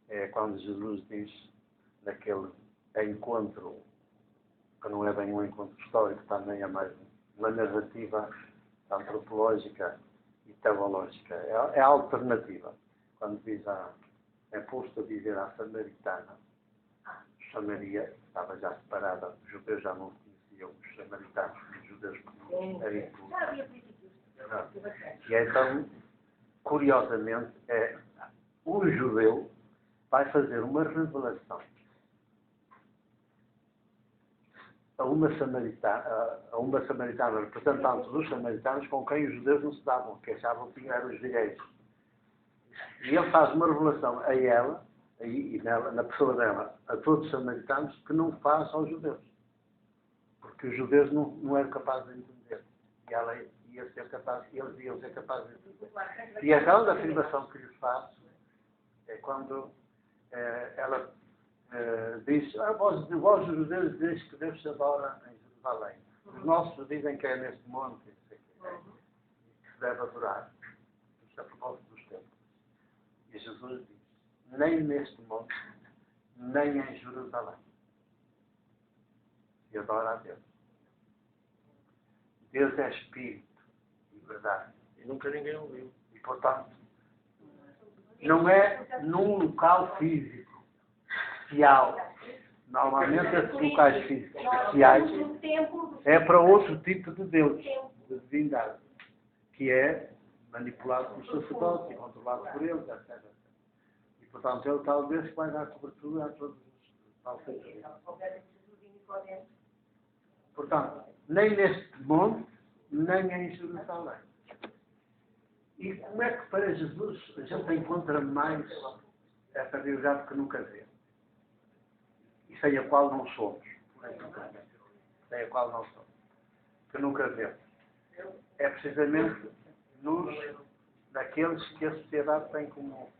é quando Jesus diz, naquele encontro, que não é bem um encontro histórico, também é mais uma narrativa antropológica e teológica. É a alternativa. Quando diz é posto a dizer à samaritana, Samaria estava já separada, os judeus já não conheciam os samaritanos, os judeus eram inclusos. E então, curiosamente, um judeu vai fazer uma revelação a uma samaritana, representante dos samaritanos, com quem os judeus não se davam, que achavam que eram os judeus. E ele faz uma revelação a ela, e na pessoa dela, a todos os samaritanos, que não faz aos judeus. Porque os judeus não eram capazes de entender. E ela ia ser capaz, eles iam ser capazes de entender. E a grande afirmação que lhe faço é quando ela diz: vós judeus dizeis que Deus se adora em Jerusalém. Os nossos dizem que é neste monte, que se deve adorar. Isto é por volta dos templos. E Jesus diz: nem neste monte, nem em Jerusalém se adora a Deus. Deus é Espírito e verdade. E nunca ninguém ouviu. E, portanto, não é num local físico especial. Normalmente esses locais físicos especiais é para outro tipo de Deus, de divindade, que é manipulado pelos sacerdotes e controlado por eles, etc. E, portanto, ele talvez vai dar cobertura a todos os falsos. Portanto, nem neste monte, nem em Jerusalém. E como é que para Jesus a gente encontra mais essa realidade que nunca vê? E sem a qual não somos. Sem a qual não somos. Que nunca vemos. É precisamente naqueles que a sociedade tem como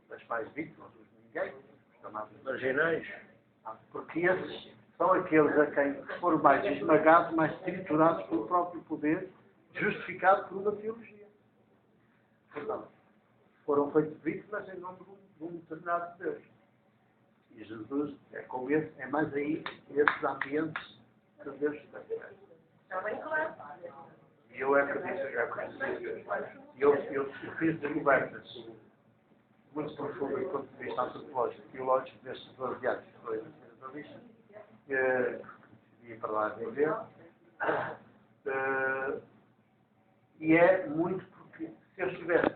as mais vítimas, os ninguém, os chamados marginais, porque esses são aqueles a quem foram mais esmagados, mais triturados pelo próprio poder, justificado por uma teologia. Portanto, foram feitos vítimas em nome de um determinado Deus. E Jesus é com esse, é mais aí, nesses ambientes que Deus está. Está bem claro. E eu é que disse, eu fiz descobertas muito profundas do ponto de vista antropológico e teológico destes 12 anos que foi a lista, e para lá viver. E é muito porque, se eu estivesse,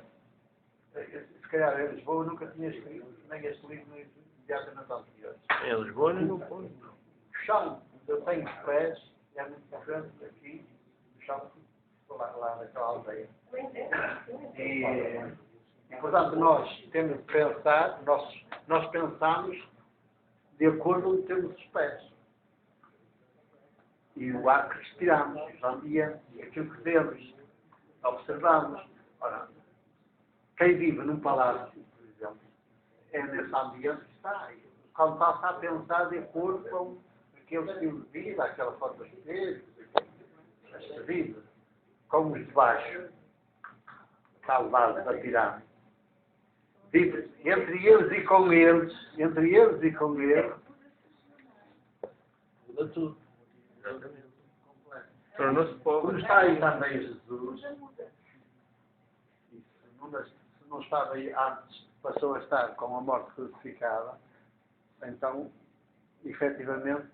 se calhar em Lisboa, eu nunca tinha escrito nem este livro imediatamente anterior. Em Lisboa, não. O chão onde eu tenho os pés é muito diferente daqui, do chão lá naquela aldeia. E, portanto, nós temos de pensar, nós pensamos de acordo com onde temos os pés. E o ar que respiramos, os ambientes, aquilo que vemos, observamos. Ora, quem vive num palácio, por exemplo, é nesse ambiente que está. Quando está a pensar de acordo com aquele estilo de vida, aquela forma de ser, esta vida, como os de baixo, está levado da pirâmide. Vive entre eles e com eles, Muda tudo. Tornou-se quando pobre. está aí também Jesus, e se não estava aí antes, passou a estar com a morte crucificada, então, efetivamente,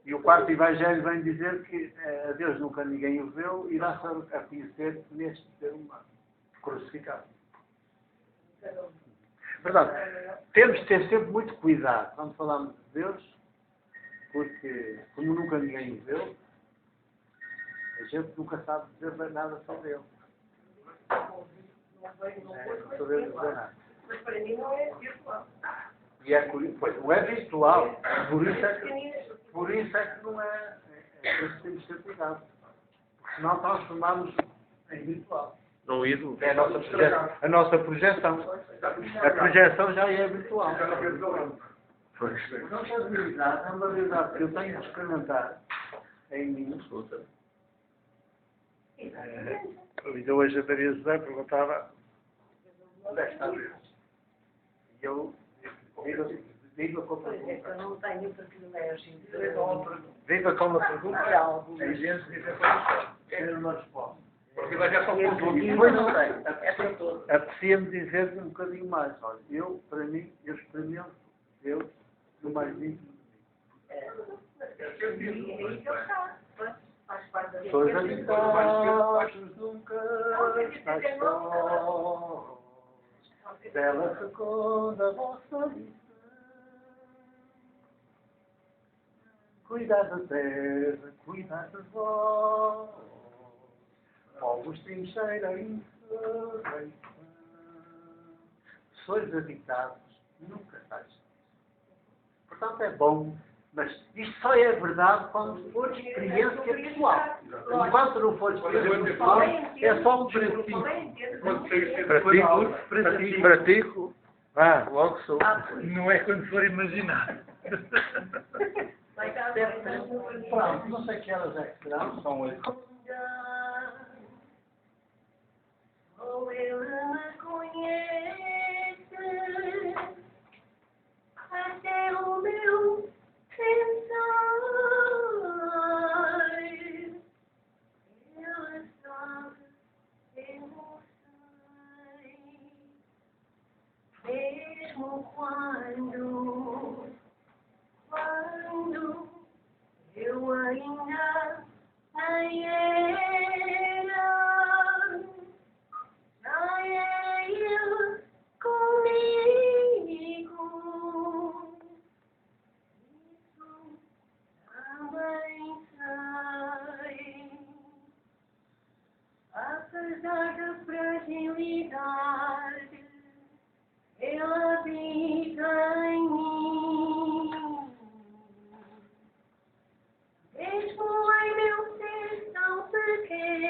e o quarto Evangelho vem dizer que a Deus nunca ninguém o viu e dá-se a conhecer neste ser humano, crucificado. Portanto, temos de ter sempre muito cuidado quando falamos de Deus, porque, como nunca ninguém o viu, a gente nunca sabe dizer nada sobre ele. Não sabemos dizer nada. Mas para mim não é virtual. E é curioso, pois não é virtual, por isso é que não é. Por isso temos de ter cuidado. Porque senão transformamos em virtual. Num ídolo. É a nossa projeção. A projeção já é virtual. Não é uma realidade que eu tenho de experimentar em mim. Ainda hoje a Maria José perguntava onde é que está Deus? E eu digo com a pergunta. Eu não tenho privilégio. Viva com uma pergunta. Tem gente que diz que é uma resposta. Porque vai já só Apetecia-me dizer-lhe um bocadinho mais. Olha, eu, para mim, eu experimento Deus no mais íntimo de mim. Sois habitados nunca estás só, bela fecunda vossa vida. Cuidar da terra, cuidar de vós, povos trincheira e insurreição. Sois habitados, nunca estáis só. Portanto, é bom, mas isto só é verdade quando for experiência pessoal. Enquanto não for experiência pessoal, é só um princípio. Pratico. Logo sou. Não é quando for imaginar. Pronto, não sei que horas é que serão, são 8. Ou ele me conhece, até o meu pensar. Ele sabe, eu sei, mesmo quando eu ainda nem era, já é ele comigo. Isso também sei, apesar da fragilidade, ele habita em mim. Mesmo em meu ser tão pequeno,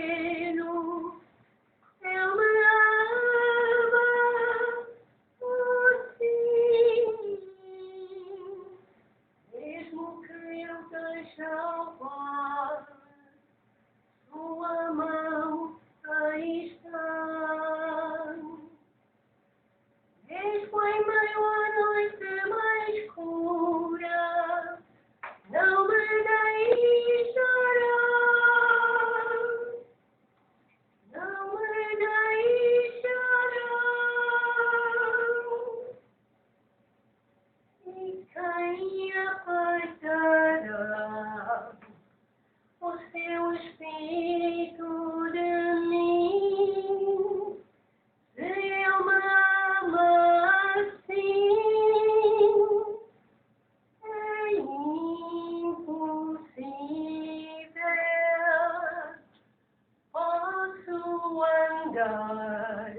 andar.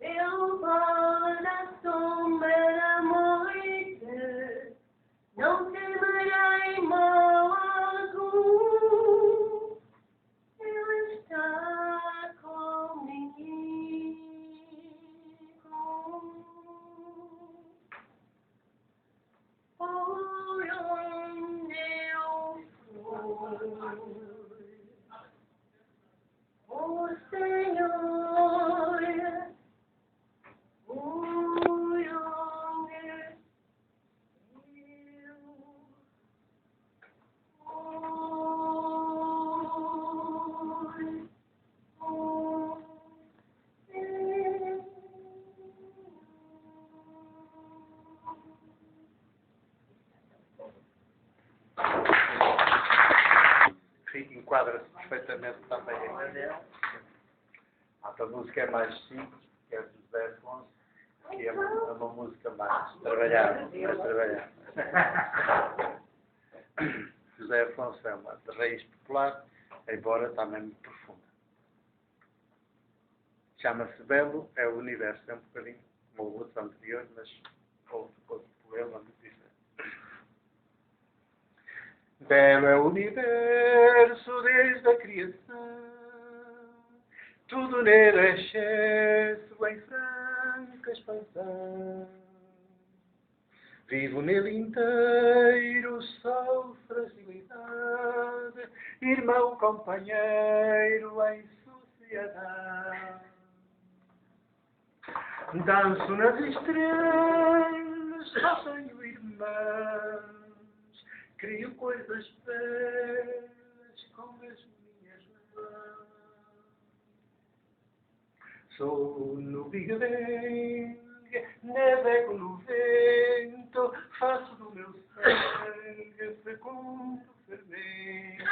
Eu vou na sombra da noite, não temerei mal algum. Ele está comigo. Por onde eu for, o Senhor, por onde eu enquadra-se perfeitamente também em Daniel. A música é mais simples, que é do José Afonso, que é uma música mais trabalhada. José Afonso é uma de raiz popular, embora também muito profunda. Chama-se Belo, é o universo, é um bocadinho como o outro anterior, mas outro poema muito diferente. Belo é o universo desde a criação, tudo nele é excesso em franca expansão. Vivo nele inteiro, sou fragilidade, irmão, companheiro em sociedade. Danço nas estrelas, só tenho irmãos, crio coisas belas com as minhas mãos. Sou no Big Bang, navego no vento, faço do meu sangue fecundo fermento.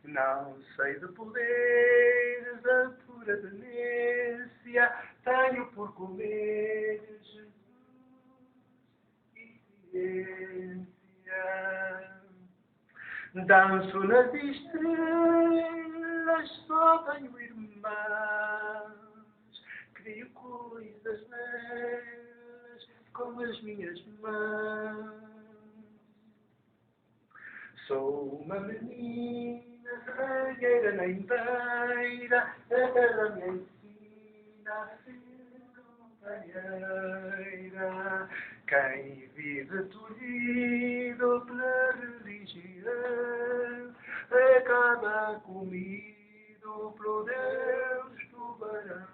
Não sei de poderes, a pura demência, tenho por comer Jesus e ciência. Danço nas estrelas, só tenho irmãos, crio coisas belas com as minhas mãos. Sou uma menina regueira na inteira, a terra me ensina a ser companheira. Quem vive tolhido pela religião acaba comido pelo Deus tubarão.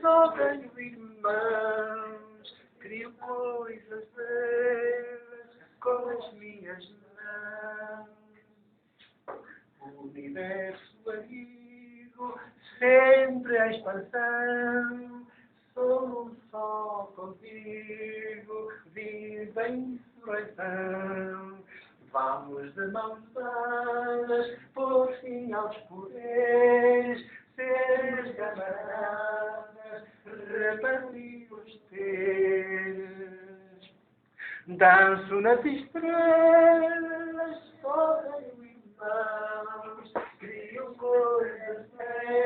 Só tenho irmãos, crio coisas belas com as minhas mãos. O universo amigo, sempre a expansão, sou só contigo, viva em insurreição. Vamos de mãos dadas, por fim aos poderes, ser camaradas, repartir os teres. Danço nas estrelas, só tenho irmãos, crio coisas belas